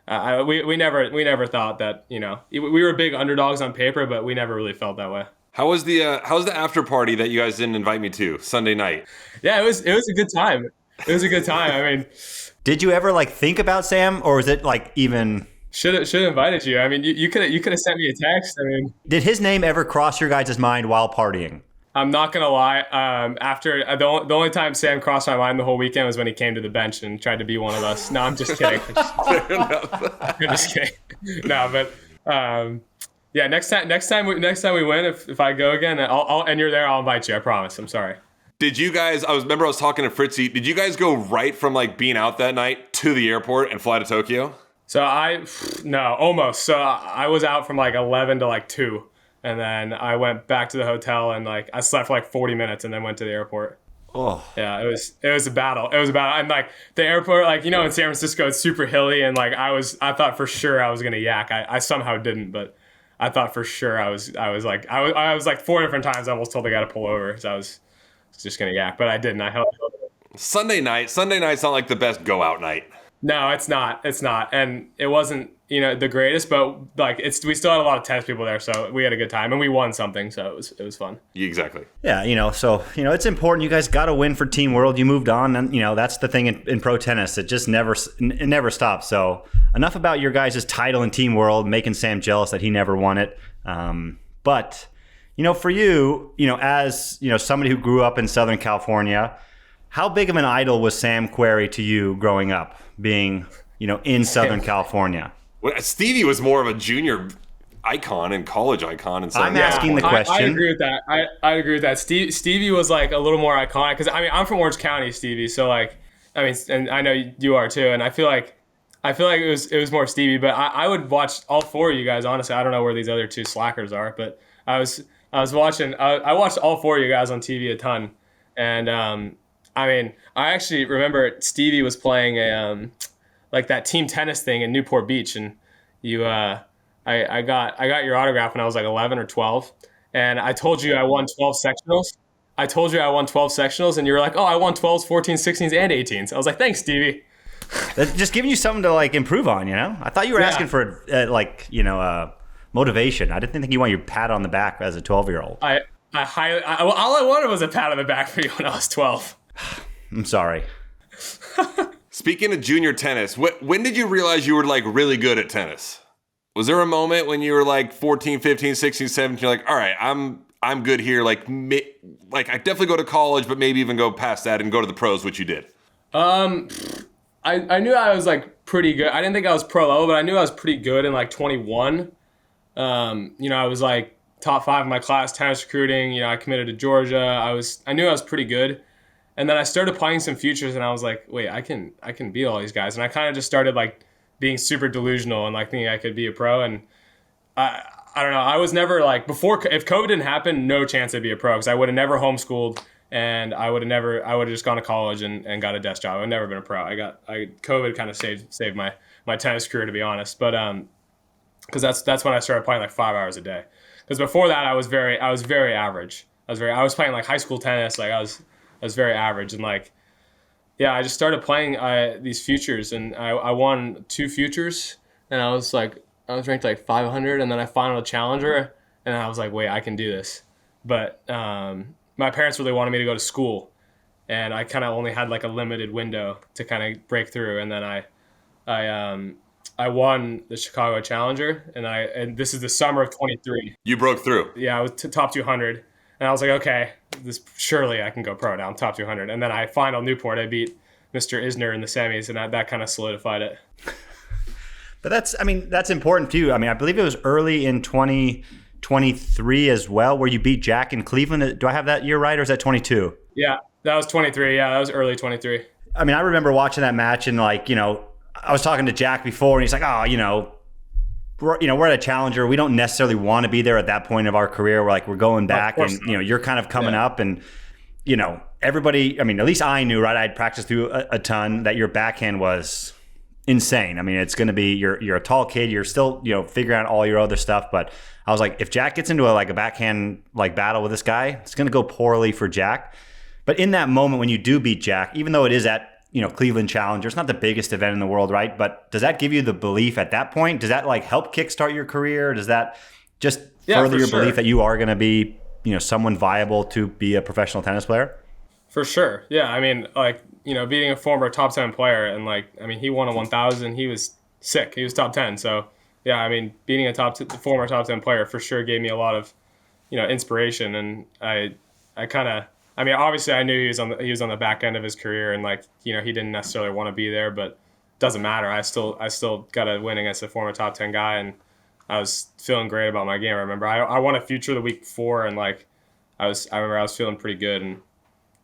we never thought that, we were big underdogs on paper, but we never really felt that way. How was the after party that you guys didn't invite me to Sunday night? Yeah, it was a good time. It was a good time. I mean, did you ever like think about Sam, or was it like even? Should have invited you. I mean, you could have sent me a text. I mean, did his name ever cross your guys' mind while partying? I'm not gonna lie. After the only time Sam crossed my mind the whole weekend was when he came to the bench and tried to be one of us. No, I'm just kidding. I'm just kidding. No, but yeah. Next time we win, if I go again, and you're there, I'll invite you. I promise. I'm sorry. Did you guys? I was talking to Fritzy. Did you guys go right from like being out that night to the airport and fly to Tokyo? So almost. So I was out from like 11 to like 2. And then I went back to the hotel and like I slept for like 40 minutes and then went to the airport. Oh. Yeah, it was a battle. It was a battle. And like the airport, like, in San Francisco, it's super hilly. And like I thought for sure I was going to yak. I somehow didn't, but I thought for sure I was like 4 different times I almost told the guy to pull over. So I was just going to yak, but I didn't. I held it. Sunday night's not like the best go out night. No, it's not. And it wasn't, the greatest, but like we still had a lot of tennis people there, so we had a good time and we won something, so it was fun. Exactly. Yeah, so it's important. You guys got to win for Team World. You moved on, and that's the thing in pro tennis. It just never stops. So enough about your guys' title in Team World, making Sam jealous that he never won it. But for you, as somebody who grew up in Southern California, how big of an idol was Sam Querrey to you growing up, being in Southern California? Well, Stevie was more of a junior icon and college icon, and so I'm asking the question. I agree with that. I agree with that. Stevie was like a little more iconic because I'm from Orange County, Stevie. So like, and I know you are too. And I feel like it was more Stevie. But I would watch all 4 of you guys. Honestly, I don't know where these other 2 slackers are, but I was watching. I watched all 4 of you guys on TV a ton, and I actually remember Stevie was playing a like that team tennis thing in Newport Beach, and you I got your autograph when I was like 11 or 12, and I told you I won 12 sectionals. And you were like, "Oh, I won 12s, 14s, 16s, and 18s." I was like, "Thanks, Stevie." That's just giving you something to like improve on, I thought you were asking for motivation. I didn't think you want your pat on the back as a 12-year-old. All I wanted was a pat on the back for you when I was 12. I'm sorry. Speaking of junior tennis, when did you realize you were like really good at tennis? Was there a moment when you were like 14, 15, 16, 17, you're like, all right, I'm good here. Like I definitely go to college, but maybe even go past that and go to the pros, which you did. I knew I was like pretty good. I didn't think I was pro level, but I knew I was pretty good in like 21. I was like top 5 in my class, tennis recruiting. I committed to Georgia. I knew I was pretty good. And then I started playing some futures, and I was like, wait, I can beat all these guys. And I kind of just started like being super delusional and like thinking I could be a pro. And I don't know. I was never like if COVID didn't happen, no chance I'd be a pro, because I would have never homeschooled, and I would have just gone to college and got a desk job. I've never been a pro. COVID kind of saved my tennis career, to be honest. But because that's when I started playing like 5 hours a day. Because before that I was very average. I was playing like high school tennis. Like I was very average, and like, yeah, I just started playing these futures, and I won 2 futures, and I was ranked like 500, and then I finaled a challenger, and I was like, wait, I can do this. But my parents really wanted me to go to school, and I kind of only had like a limited window to kind of break through, and then I won the Chicago Challenger, and this is the summer of 23. You broke through. Yeah, I was top 200. And I was like, okay, surely I can go pro now. I'm top 200. And then I final Newport. I beat Mr. Isner in the semis, and that kind of solidified it. But that's important too. I believe it was early in 2023 as well, where you beat Jack in Cleveland. Do I have that year right, or is that 22? Yeah, that was 23. Yeah, that was early 23. I remember watching that match, and like, I was talking to Jack before, and he's like, oh, we're at a challenger. We don't necessarily want to be there at that point of our career. We're going back, and you're kind of coming up, and everybody. At least I knew, right? I'd practiced through a ton, that your backhand was insane. It's going to be you're a tall kid. You're still figuring out all your other stuff. But I was like, if Jack gets into a backhand battle with this guy, it's going to go poorly for Jack. But in that moment when you do beat Jack, even though it is at Cleveland Challenger. It's not the biggest event in the world, right? But does that give you the belief at that point? Does that like help kickstart your career? Does that just further your belief that you are going to be, someone viable to be a professional tennis player? For sure. Yeah. I mean, like, beating a former top 10 player and he won a 1,000. He was sick. He was top 10. So yeah, I mean, beating a former top 10 player for sure gave me a lot of, inspiration. And obviously I knew he was on the back end of his career and he didn't necessarily want to be there, but doesn't matter. I still got to win against a former top 10 guy. And I was feeling great about my game. I remember I won a future the week before and I remember I was feeling pretty good. And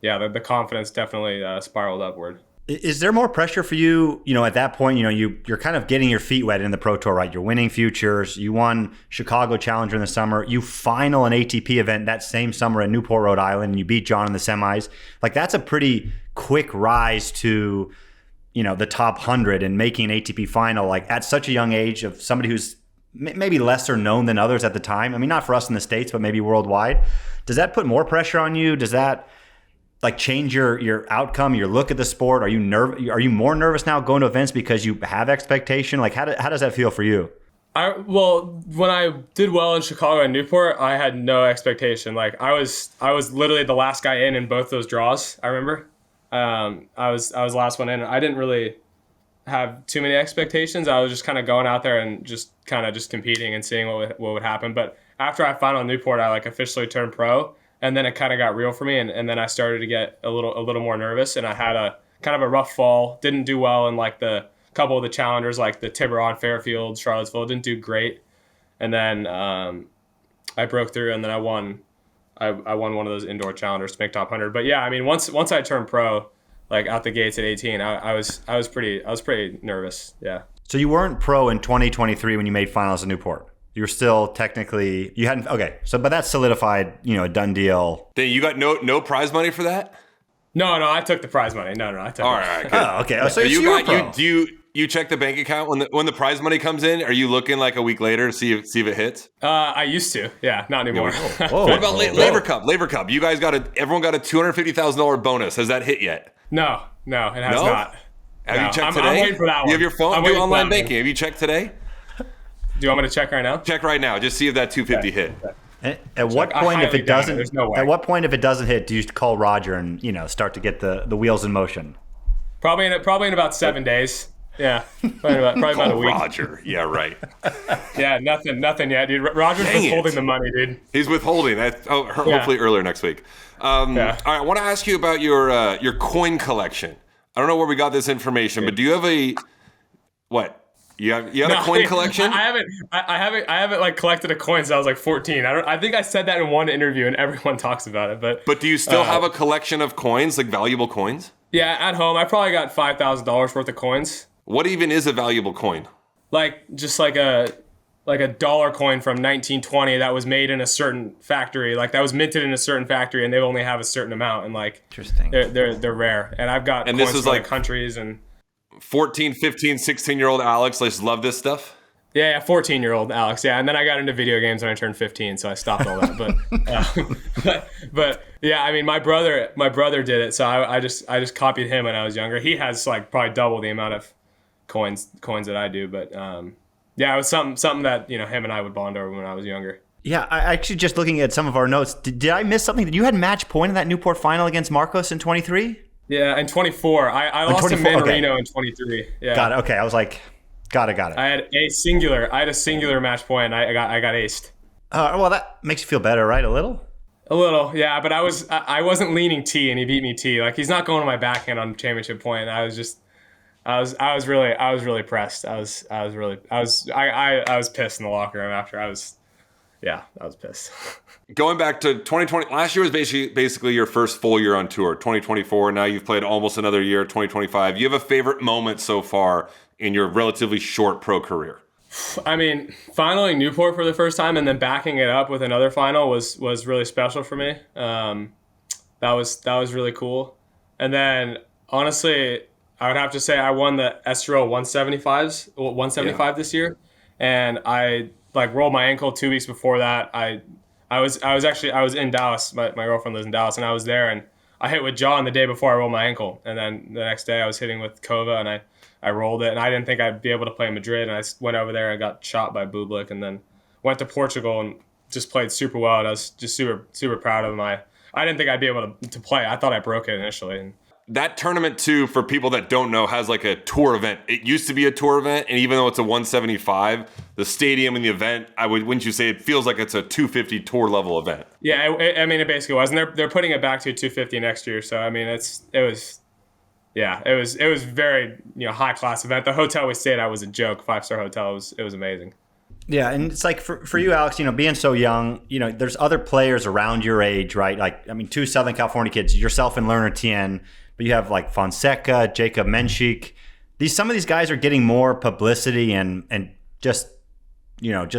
yeah, the confidence definitely spiraled upward. Is there more pressure for you, at that point, you're kind of getting your feet wet in the Pro Tour, right? You're winning futures. You won Chicago Challenger in the summer. You final an ATP event that same summer in Newport, Rhode Island, and you beat John in the semis. That's a pretty quick rise to, the top 100 and making an ATP final, at such a young age of somebody who's maybe lesser known than others at the time. I mean, not for us in the States, but maybe worldwide. Does that put more pressure on you? Does that change your outcome, your look at the sport? Are you more nervous now going to events because you have expectation? How does that feel for you? When I did well in Chicago and Newport, I had no expectation. I was literally the last guy in both those draws. I remember, I was the last one in. I didn't really have too many expectations. I was just kind of going out there and just competing and seeing what would happen. But after I finaled Newport, I officially turned pro. And then it kind of got real for me, and then I started to get a little more nervous, and I had a kind of a rough fall. Didn't do well in the couple of the challengers, like the Tiburon, Fairfield, Charlottesville. Didn't do great, and then I broke through, and then I won one of those indoor challengers to make top 100. But yeah, I mean, once I turned pro, out the gates at 18, I was pretty nervous. Yeah. So you weren't pro in 2023 when you made finals in Newport. You're still technically, you hadn't, okay. So, but that's solidified, a done deal. Then you got no prize money for that? No, I took the prize money. No, I took it. All right, good. Oh, okay. So you were pro. Do you check the bank account when the prize money comes in? Are you looking a week later to see if it hits? I used to. Yeah, not anymore. Whoa. What about Laver Cup? Laver Cup. You guys everyone got a $250,000 bonus. Has that hit yet? No, it has not. Have you checked today? I'm waiting for that one. You have your phone? Do online banking. Have you checked today? Do you want me to check right now? Check right now. Just see if that 250 hit. At what point, if it doesn't, there's no way. At what point, if it doesn't hit, do you call Roger and start to get the wheels in motion? Probably in about 7 days. Yeah, probably about a week. Roger. Yeah, right. Yeah, nothing yet, dude. Roger's withholding the money, dude. He's withholding. Hopefully earlier next week. All right, I want to ask you about your coin collection. I don't know where we got this information, but do you have what? You have a coin collection? I haven't collected a coin since I was 14. I think I said that in one interview and everyone talks about it. But do you still have a collection of coins, valuable coins? Yeah, at home I probably got $5,000 worth of coins. What even is a valuable coin? Just a dollar coin from 1920 that was made in a certain factory, that was minted in a certain factory, and they only have a certain amount, and interesting. They're rare. And I've got coins from other countries and 14, 15, 16-year-old Alex just love this stuff? Yeah, 14-year-old Alex. Yeah, and then I got into video games when I turned 15, so I stopped all that. But yeah, I mean, my brother did it, so I just copied him when I was younger. He has probably double the amount of coins that I do, but yeah, it was something that him and I would bond over when I was younger. Yeah, I actually just looking at some of our notes. Did I miss something? Did you had match point in that Newport final against Marcos in 23? Yeah, in 24. I lost to Manarino in 23. Yeah. Got it. Okay, I was got it. I had a singular match point. I got aced. Well, that makes you feel better, right? A little, yeah. But I wasn't leaning T, and he beat me T. He's not going to my backhand on championship point. I was really pressed. I was pissed in the locker room after. I was pissed. Going back to 2020, last year was basically your first full year on tour. 2024, now you've played almost another year, 2025. You have a favorite moment so far in your relatively short pro career? I mean, finaling Newport for the first time and then backing it up with another final was really special for me. That was really cool. And then, honestly, I would have to say I won the SRO 175 this year, and I rolled my ankle 2 weeks before that. I was in Dallas. My girlfriend lives in Dallas, and I was there, and I hit with John the day before I rolled my ankle, and then the next day I was hitting with Kova, and I rolled it, and I didn't think I'd be able to play in Madrid, and I went over there and got shot by Bublik, and then went to Portugal and just played super well, and I was just super proud of him. I didn't think I'd be able to play. I thought I broke it initially. And that tournament too, for people that don't know, has like a tour event. It used to be a tour event, and even though it's a 175, the stadium and the event, wouldn't you say it feels like it's a 250 tour level event? Yeah, it basically was, and they're putting it back to a 250 next year. So I mean, it was very high class event. The hotel we stayed at was a joke, 5-star hotel. It was amazing. Yeah, and it's like for you, Alex, being so young, there's other players around your age, right? Like, I mean, 2 Southern California kids, yourself and Lerner Tien, but you have like Fonseca, Jacob Menchik. Some of these guys are getting more publicity and just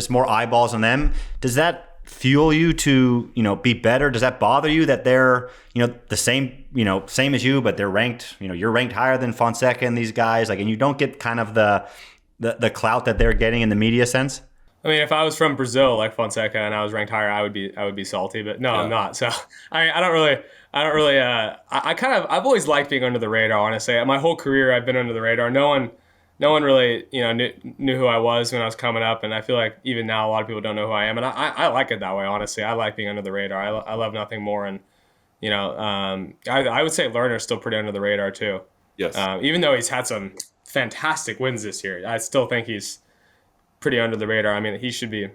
more eyeballs on them. Does that fuel you to, be better? Does that bother you that they're, the same as you, but they're ranked, you're ranked higher than Fonseca and these guys, like, and you don't get kind of the clout that they're getting in the media sense? I mean, if I was from Brazil like Fonseca and I was ranked higher, I would be salty. But no, yeah. I'm not. So I don't really. I've always liked being under the radar. Honestly, my whole career I've been under the radar. No one really knew who I was when I was coming up, and I feel like even now a lot of people don't know who I am, and I like it that way. Honestly, I like being under the radar. I love nothing more, and I would say Lerner's still pretty under the radar too. Yes. Even though he's had some fantastic wins this year, I still think he's pretty under the radar. I mean, he should be,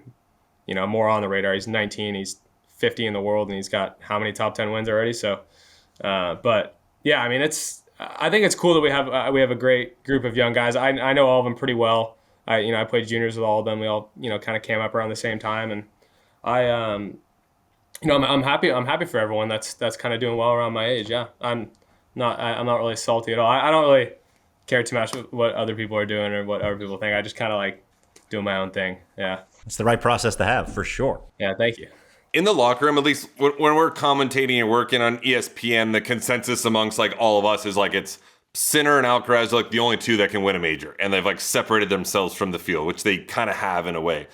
more on the radar. He's 19, he's 50 in the world, and he's got how many top 10 wins already? So, but yeah, I mean, I think it's cool that we have a great group of young guys. I know all of them pretty well. I played juniors with all of them. We all, kind of came up around the same time, and I'm happy for everyone that's kind of doing well around my age. Yeah, I'm not really salty at all. I don't really care too much what other people are doing or what other people think. I just kind of like doing my own thing. Yeah. It's the right process to have, for sure. Yeah, thank you. In the locker room, at least when we're commentating and working on ESPN, the consensus amongst like all of us is like it's Sinner and Alcaraz are like the only two that can win a major, and they've like separated themselves from the field, which they kind of have in a way.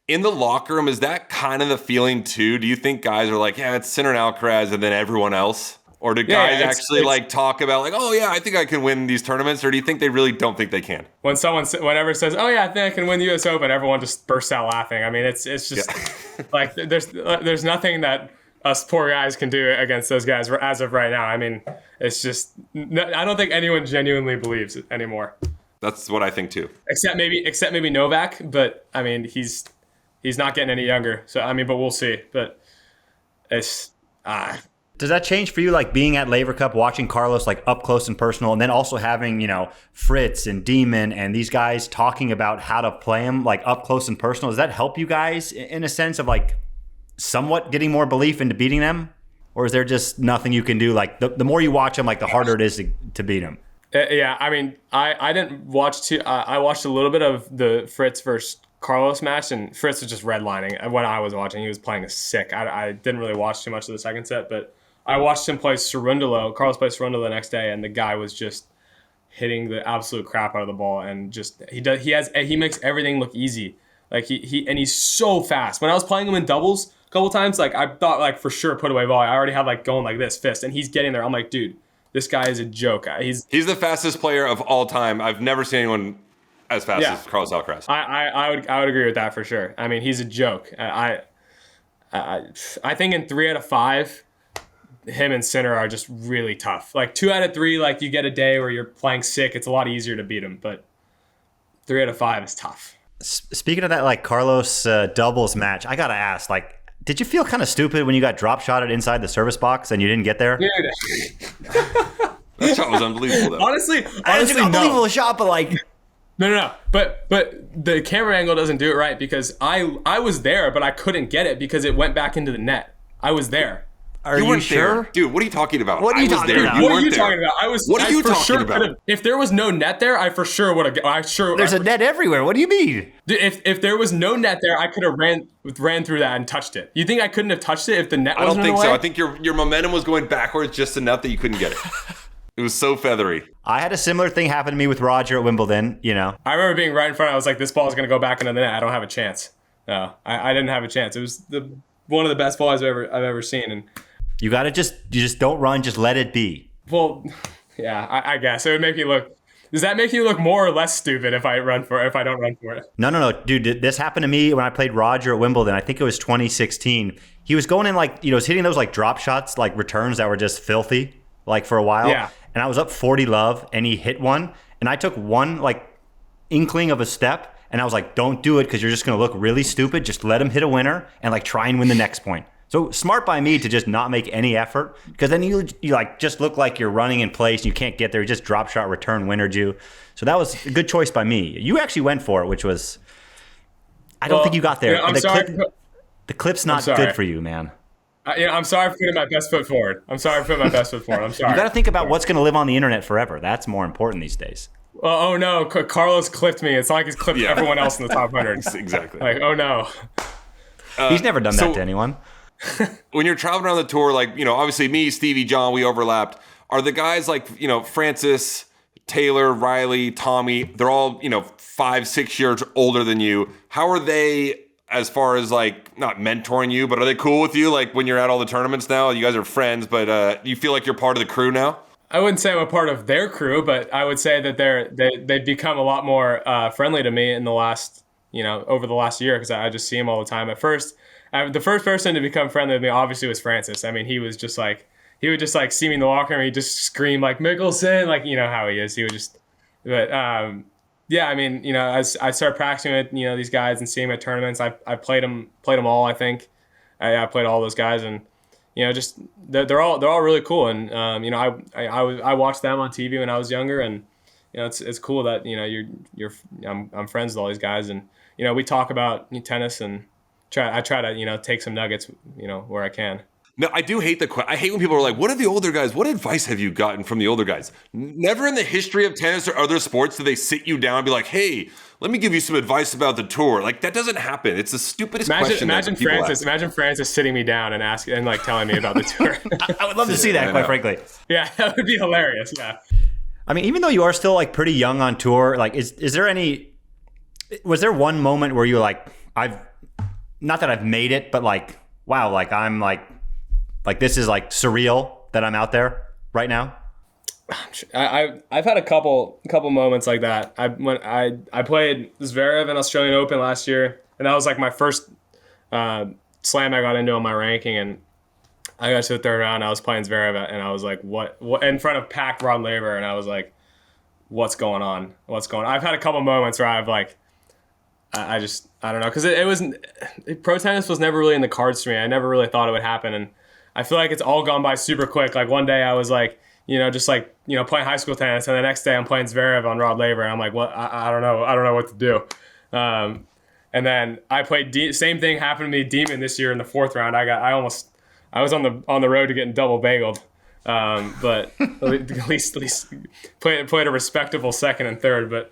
In the locker room, is that kind of the feeling too? Do you think guys are like, yeah, it's Sinner and Alcaraz and then everyone else? Or do guys actually like talk about like, oh yeah, I think I can win these tournaments? Or do you think they really don't think they can? When someone whenever says, oh yeah, I think I can win the U.S. Open, everyone just bursts out laughing. I mean, it's just like there's nothing that us poor guys can do against those guys as of right now. I mean, it's just I don't think anyone genuinely believes it anymore. That's what I think too. Except maybe Novak, but I mean he's not getting any younger. So I mean, but we'll see. But it's Does that change for you, like being at Laver Cup, watching Carlos like up close and personal, and then also having, Fritz and Demon and these guys talking about how to play him like up close and personal? Does that help you guys in a sense of like somewhat getting more belief into beating them? Or is there just nothing you can do? Like the more you watch them, like the harder it is to beat them? Yeah, I mean, I didn't watch I watched a little bit of the Fritz versus Carlos match, and Fritz was just redlining. When I was watching, he was playing sick. I didn't really watch too much of the second set, but I watched him play Cerundolo. Carlos played Cerundolo the next day, and the guy was just hitting the absolute crap out of the ball, and just he makes everything look easy. Like he's so fast. When I was playing him in doubles a couple times, like I thought like for sure put away volley. I already had like going like this fist, and he's getting there. I'm like, dude, this guy is a joke. He's the fastest player of all time. I've never seen anyone as fast as Carlos Alcaraz. I would agree with that for sure. I mean, he's a joke. I think in 3 out of 5. Him and Sinner are just really tough. Like 2 out of 3, like you get a day where you're playing sick, it's a lot easier to beat him. But 3 out of 5 is tough. Speaking of that, like Carlos doubles match, I gotta ask, like, did you feel kind of stupid when you got drop shotted inside the service box and you didn't get there? Dude. That shot was unbelievable, though. Honestly, it's an unbelievable shot, but like, no. But the camera angle doesn't do it right because I was there, but I couldn't get it because it went back into the net. I was there. Are you sure? Dude, what are you talking about? What are you talking about? What are you talking about? What are you talking about? If there was no net there, I for sure would have. There's a net everywhere. What do you mean? Dude, if there was no net there, I could have ran through that and touched it. You think I couldn't have touched it if the net wasn't in the way? I don't think so. I think your momentum was going backwards just enough that you couldn't get it. It was so feathery. I had a similar thing happen to me with Roger at Wimbledon, I remember being right in front. I was like, this ball is going to go back into the net. I don't have a chance. No, I didn't have a chance. It was one of the best balls I've ever seen. And You just don't run, just let it be. Well, yeah, I guess it would make you look. Does that make you look more or less stupid if I don't run for it? No, dude. This happened to me when I played Roger at Wimbledon. I think it was 2016. He was going in was hitting those like drop shots, like returns that were just filthy, like for a while. Yeah. And I was up 40-love, and he hit one, and I took one like inkling of a step, and I was like, "Don't do it, because you're just going to look really stupid. Just let him hit a winner and like try and win the next point." So smart by me to just not make any effort, because then you like just look like you're running in place and you can't get there. You just drop shot return winnered you. So that was a good choice by me. You actually went for it, which was I don't think you got there. Yeah, the clip's not good for you, man. I'm sorry for putting my best foot forward. I'm sorry. I'm sorry. You got to think about what's going to live on the internet forever. That's more important these days. Well, oh no, Carlos clipped me. It's not like he's clipped everyone else in the top 100. Exactly. Like, oh no. He's never done that to anyone. When you're traveling around the tour, like, obviously me, Stevie, John, we overlapped. Are the guys like, Francis, Taylor, Riley, Tommy, they're all, 5-6 years older than you. How are they as far as like not mentoring you, but are they cool with you? Like when you're at all the tournaments now, you guys are friends, but you feel like you're part of the crew now? I wouldn't say I'm a part of their crew, but I would say that they've become a lot more friendly to me in the last, over the last year, because I just see them all the time. At first, the first person to become friendly with me obviously was Francis. I mean, he would just see me in the locker room, he'd just scream like Michelsen, like, how he is. He would just, but yeah, I mean, as I started practicing with, these guys and seeing them at tournaments, I played them all. I think I played all those guys, and just they're all really cool. And I watched them on TV when I was younger, and it's cool that I'm friends with all these guys, and we talk about tennis, and I try to take some nuggets where I can. No, I do hate I hate when people are like, what are the older guys? What advice have you gotten from the older guys? Never in the history of tennis or other sports do they sit you down and be like, hey, let me give you some advice about the tour. Like, that doesn't happen. It's the stupidest question. Imagine Francis sitting me down and like telling me about the tour. I would love to see that, quite frankly. Yeah, that would be hilarious. Yeah. I mean, even though you are still like pretty young on tour, like was there one moment where you were like, not that I've made it, but like, wow, like I'm like this is like surreal that I'm out there right now? I've had a couple moments like that. When I played Zverev in Australian Open last year, and that was like my first slam I got into on my ranking, and I got to the third round. I was playing Zverev, and I was like, what in front of packed Rod Laver, and I was like, what's going on? I've had a couple moments where I've like, I don't know, because pro tennis was never really in the cards for me. I never really thought it would happen, and I feel like it's all gone by super quick. Like one day I was like, just like, playing high school tennis, and the next day I'm playing Zverev on Rod Laver, and I'm like, what? I don't know what to do. And then I played same thing happened to me Demon this year in the fourth round. I was on the road to getting double bageled. But at least played a respectable second and third. But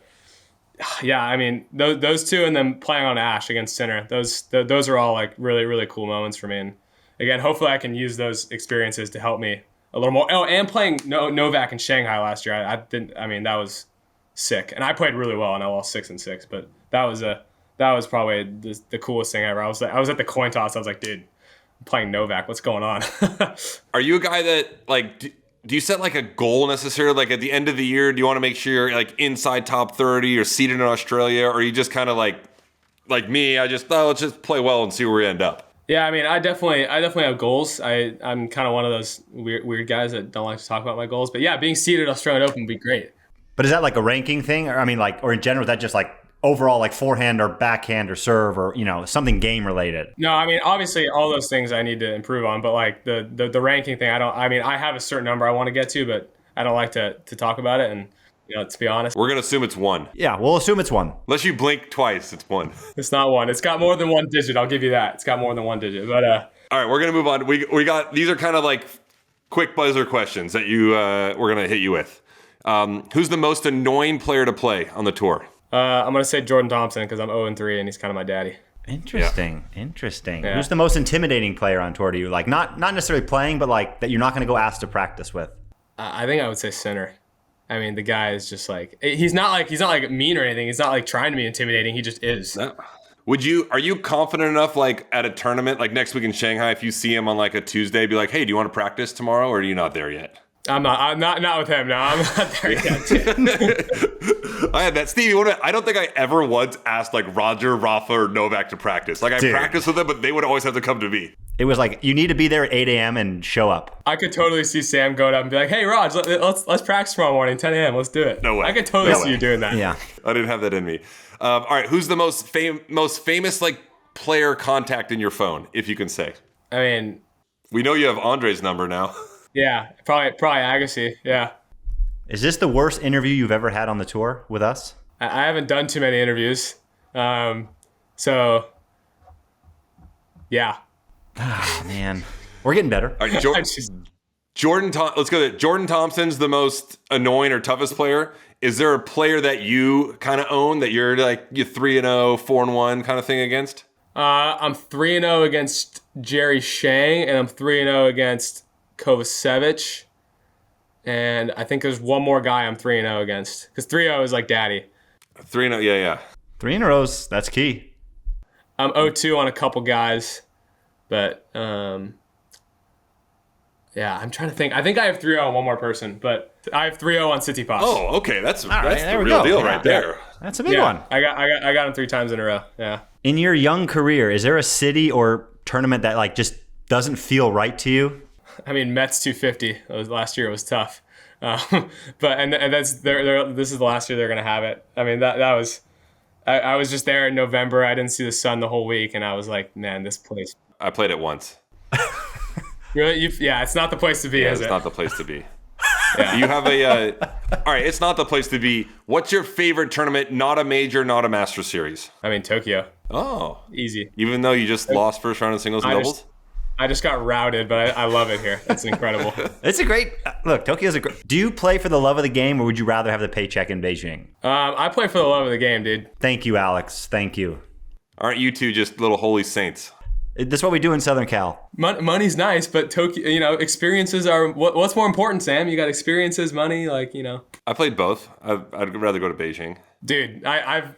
yeah, I mean those two, and then playing on Ash against Sinner, those are all like really, really cool moments for me. And again, hopefully I can use those experiences to help me a little more. Oh, and playing Novak in Shanghai last year, that was sick. And I played really well, and I lost 6-6. But that was probably the coolest thing ever. I was at the coin toss. I was like, dude, I'm playing Novak. What's going on? Are you a guy that like? Do you set like a goal necessarily? Like at the end of the year, do you want to make sure you're like inside top 30 or seated in Australia, or are you just kind of like me? Let's just play well and see where we end up. Yeah, I mean, I definitely have goals. I'm kind of one of those weird guys that don't like to talk about my goals. But yeah, being seeded at Australian Open would be great. But is that like a ranking thing? Or I mean, like, or in general, is that just like overall, like forehand or backhand or serve or something game related? No, I mean, obviously all those things I need to improve on. But like the ranking thing, I have a certain number I want to get to, but I don't like to talk about it. And to be honest, we're gonna assume it's 1. Yeah, we'll assume it's 1. Unless you blink twice, it's 1. It's not 1. It's got more than 1 digit. I'll give you that. It's got more than 1 digit. But all right, we're gonna move on. We got these are kind of like quick buzzer questions that we're gonna hit you with. Who's the most annoying player to play on the tour? I'm gonna say Jordan Thompson, because I'm 0-3 and he's kind of my daddy. Interesting. Yeah. Who's the most intimidating player on tour to you? Like not necessarily playing, but like that you're not gonna go ask to practice with. I think I would say Sinner. I mean, the guy is just like, he's not like mean or anything. He's not like trying to be intimidating. He just is. No. Are you confident enough, like at a tournament, like next week in Shanghai, if you see him on like a Tuesday, be like, hey, do you want to practice tomorrow, or are you not there yet? I'm not with him. No, I'm not there yet. I had that. Stevie, I don't think I ever once asked like Roger, Rafa, or Novak to practice. Like I practiced with them, but they would always have to come to me. It was like, you need to be there at 8 a.m. and show up. I could totally see Sam going up and be like, hey, Raj, let's practice tomorrow morning, 10 a.m. Let's do it. No way. I could totally see you doing that. Yeah. I didn't have that in me. All right, who's the most famous like player contact in your phone, if you can say? I mean, we know you have Andre's number now. Yeah, probably Agassi. Yeah. Is this the worst interview you've ever had on the tour with us? I haven't done too many interviews. So, yeah. Oh, man. We're getting better. All right, let's go to Jordan Thompson's the most annoying or toughest player. Is there a player that you kind of own that you're 3-0, 4-1 kind of thing against? I'm 3-0 against Jerry Shang, and I'm 3-0 against Kovacevic. And I think there's one more guy I'm 3-0 against. Because 3-0 is like daddy. 3-0, yeah. 3 in a row, that's key. I'm 0-2 on a couple guys. But, yeah, I'm trying to think. I think I have 3-0 on one more person, but I have 3-0 on Tsitsipas. Oh, okay. That's the we real go. deal right there. That's a big one. I got him 3 times in a row. Yeah. In your young career, is there a city or tournament that like just doesn't feel right to you? I mean, Mets 250. Last year it was tough, but that's this is the last year they're gonna have it. I mean, that was I was just there in November. I didn't see the sun the whole week, and I was like, man, this place. I played it once. Really? Yeah, it's not the place to be, is it? It's not the place to be. Yeah. You have a all right, it's not the place to be. What's your favorite tournament? Not a major, not a master series. I mean, Tokyo. Oh, Easy. Even though you just lost first round in singles and doubles? I just got routed, but I love it here. It's incredible. It's a great look. Tokyo's a great. Do you play for the love of the game, or would you rather have the paycheck in Beijing? I play for the love of the game, dude. Thank you, Alex. Thank you. Aren't you two just little holy saints? That's what we do in Southern Cal. Money's nice, but Tokyo, experiences are what's more important, Sam? You got experiences, money, I played both. I'd rather go to Beijing. Dude, I'm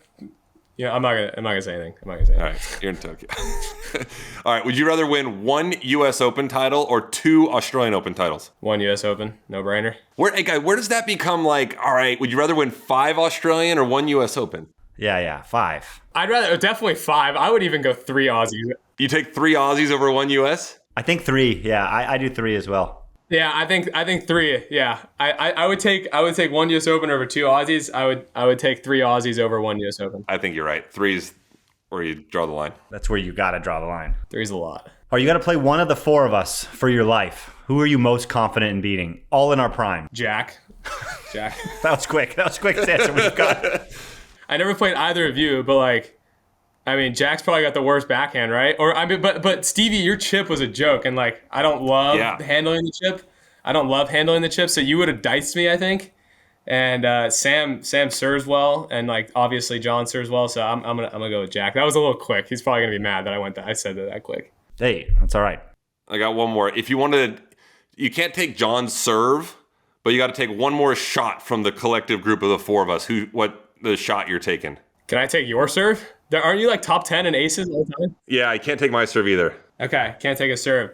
not gonna say anything. All right, you're in Tokyo. All right, would you rather win 1 U.S. Open title or 2 Australian Open titles? 1 U.S. Open, no brainer. Where does that become like? All right, would you rather win 5 Australian or 1 U.S. Open? Yeah, 5. I'd rather definitely 5. I would even go 3 Aussies. You take 3 Aussies over 1 U.S.? I think 3. Yeah, I do 3 as well. Yeah, I think 3. Yeah, I would take 1 U.S. Open over 2 Aussies. I would take 3 Aussies over 1 U.S. Open. I think you're right. 3's where you draw the line. That's where you got to draw the line. 3's a lot. Are you got to play one of the 4 of us for your life? Who are you most confident in beating? All in our prime. Jack. That was quick. That was quick answer. What you got? I never played either of you, but Jack's probably got the worst backhand, right? But Stevie, your chip was a joke, and I don't love handling the chip. I don't love handling the chip, so you would have diced me, I think. And Sam serves well, and obviously John serves well, so I'm gonna go with Jack. That was a little quick. He's probably gonna be mad that I said that quick. Hey, that's all right. I got one more. If you wanted, you can't take John's serve, but you got to take one more shot from the collective group of the 4 of us. What the shot you're taking? Can I take your serve? Aren't you top 10 in aces all the time? Yeah, I can't take my serve either. Okay, can't take a serve.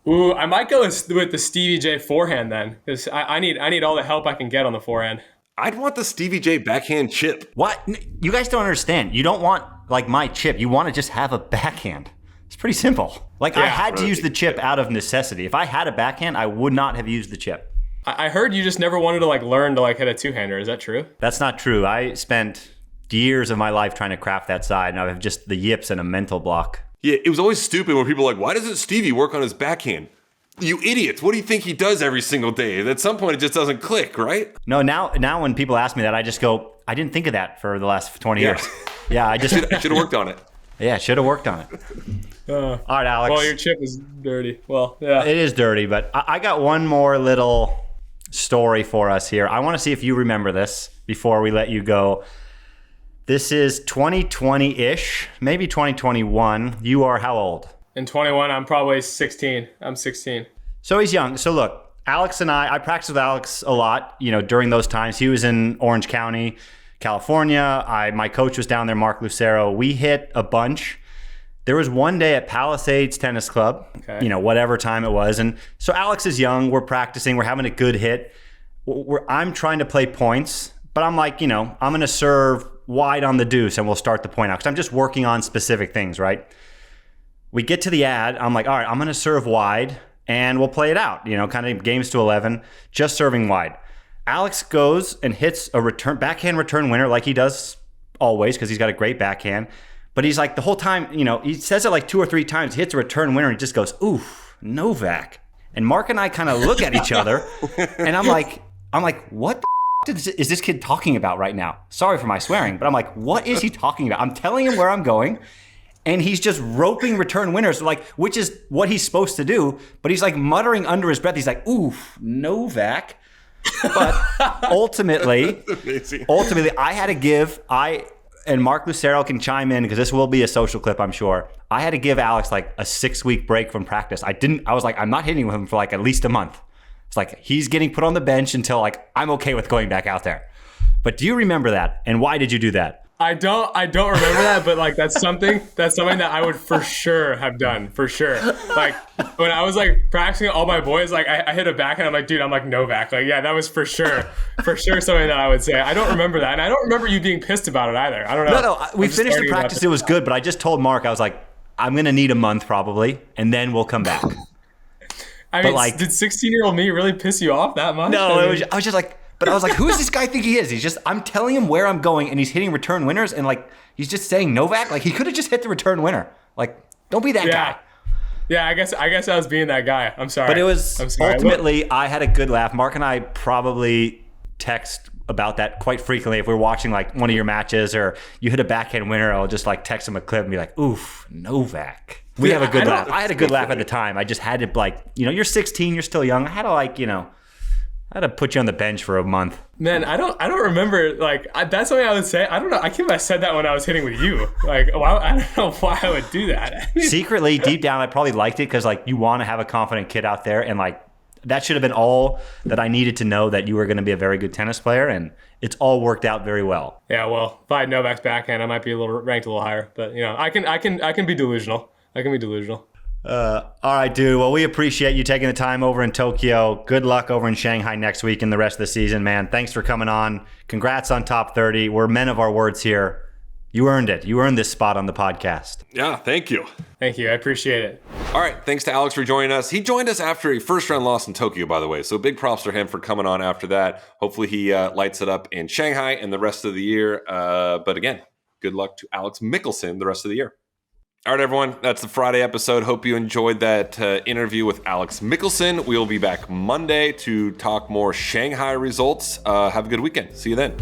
Ooh, I might go with the Stevie J forehand then, because I need all the help I can get on the forehand. I'd want the Stevie J backhand chip. What? You guys don't understand. You don't want my chip. You want to just have a backhand. It's pretty simple. I had to use the chip out of necessity. If I had a backhand, I would not have used the chip. I heard you just never wanted to learn to hit a 2-hander. Is that true? That's not true. I spent years of my life trying to craft that side, and I have just the yips and a mental block. Yeah, it was always stupid when people were like, why doesn't Stevie work on his backhand? You idiots. What do you think he does every single day? At some point, it just doesn't click, right? No, now when people ask me that, I just go, I didn't think of that for the last 20 years. Yeah, I just should have worked on it. Yeah, should have worked on it. All right, Alex. Well, your chip is dirty. Well, yeah. It is dirty, but I got one more little story for us here. I want to see if you remember this before we let you go. This is 2020-ish, maybe 2021. You are how old? In 21, I'm probably 16. I'm 16. So he's young. So look, Alex and I practiced with Alex a lot, during those times. He was in Orange County, California. My coach was down there, Mark Lucero. We hit a bunch. There was one day at Palisades Tennis Club, whatever time it was. And so Alex is young. We're practicing. We're having a good hit. I'm trying to play points, but I'm like, I'm going to serve wide on the deuce and we'll start the point out because I'm just working on specific things, right? We get to the ad. I'm like, all right, I'm going to serve wide and we'll play it out, kind of games to 11, just serving wide. Alex goes and hits a backhand return winner like he does always because he's got a great backhand. But he's like the whole time, he says it like 2 or 3 times, hits a return winner, and he just goes, oof, Novak. And Mark and I kind of look at each other, and I'm like, what the is this kid talking about right now? Sorry for my swearing, but I'm like, what is he talking about? I'm telling him where I'm going, and he's just roping return winners, which is what he's supposed to do. But he's like muttering under his breath. He's like, oof, Novak. But ultimately, I had to give, and Mark Lucero can chime in because this will be a social clip, I'm sure. I had to give Alex like a 6-week break from practice. I was like, I'm not hitting with him for like at least a month. It's like he's getting put on the bench until like I'm okay with going back out there. But do you remember that? And why did you do that? I don't remember that, but like that's something that I would for sure have done, for sure. Like when I was like practicing all my boys, like I hit a backhand, I'm like, dude, I'm like Novak. Like, yeah, that was for sure something that I would say. I don't remember that. And I don't remember you being pissed about it either. I don't know. No, we finished the practice. It was good, but I just told Mark, I was like, I'm going to need a month probably, and then we'll come back. I mean, like, did 16-year-old me really piss you off that much? No, I was just like, but I was like, who does this guy think he is? I'm telling him where I'm going, and he's hitting return winners, and like, he's just saying Novak. Like, he could have just hit the return winner. Like, don't be that guy. Yeah, I guess I was being that guy. I'm sorry. But it was ultimately, I had a good laugh. Mark and I probably text about that quite frequently. If we're watching like one of your matches or you hit a backhand winner, I'll just like text him a clip and be like, oof, Novak. We have a good laugh. I had a good laugh at the time. I just had to like, you're 16, you're still young. I had to like, I had to put you on the bench for a month. Man, I don't remember, like, that's something I would say. I don't know. I can't believe I said that when I was hitting with you. Like, I don't know why I would do that. Secretly, deep down, I probably liked it because, like, you want to have a confident kid out there. And, like, that should have been all that I needed to know that you were going to be a very good tennis player. And it's all worked out very well. Yeah, well, if I had Novak's backhand, I might be ranked a little higher. But, I can be delusional. I can be delusional. All right, dude. Well, we appreciate you taking the time over in Tokyo. Good luck over in Shanghai next week and the rest of the season, man. Thanks for coming on. Congrats on top 30. We're men of our words here. You earned it. You earned this spot on the podcast. Yeah, thank you. Thank you. I appreciate it. All right. Thanks to Alex for joining us. He joined us after a first-round loss in Tokyo, by the way. So big props for him for coming on after that. Hopefully he lights it up in Shanghai and the rest of the year. But again, good luck to Alex Michelsen the rest of the year. All right, everyone. That's the Friday episode. Hope you enjoyed that interview with Alex Michelsen. We'll be back Monday to talk more Shanghai results. Have a good weekend. See you then.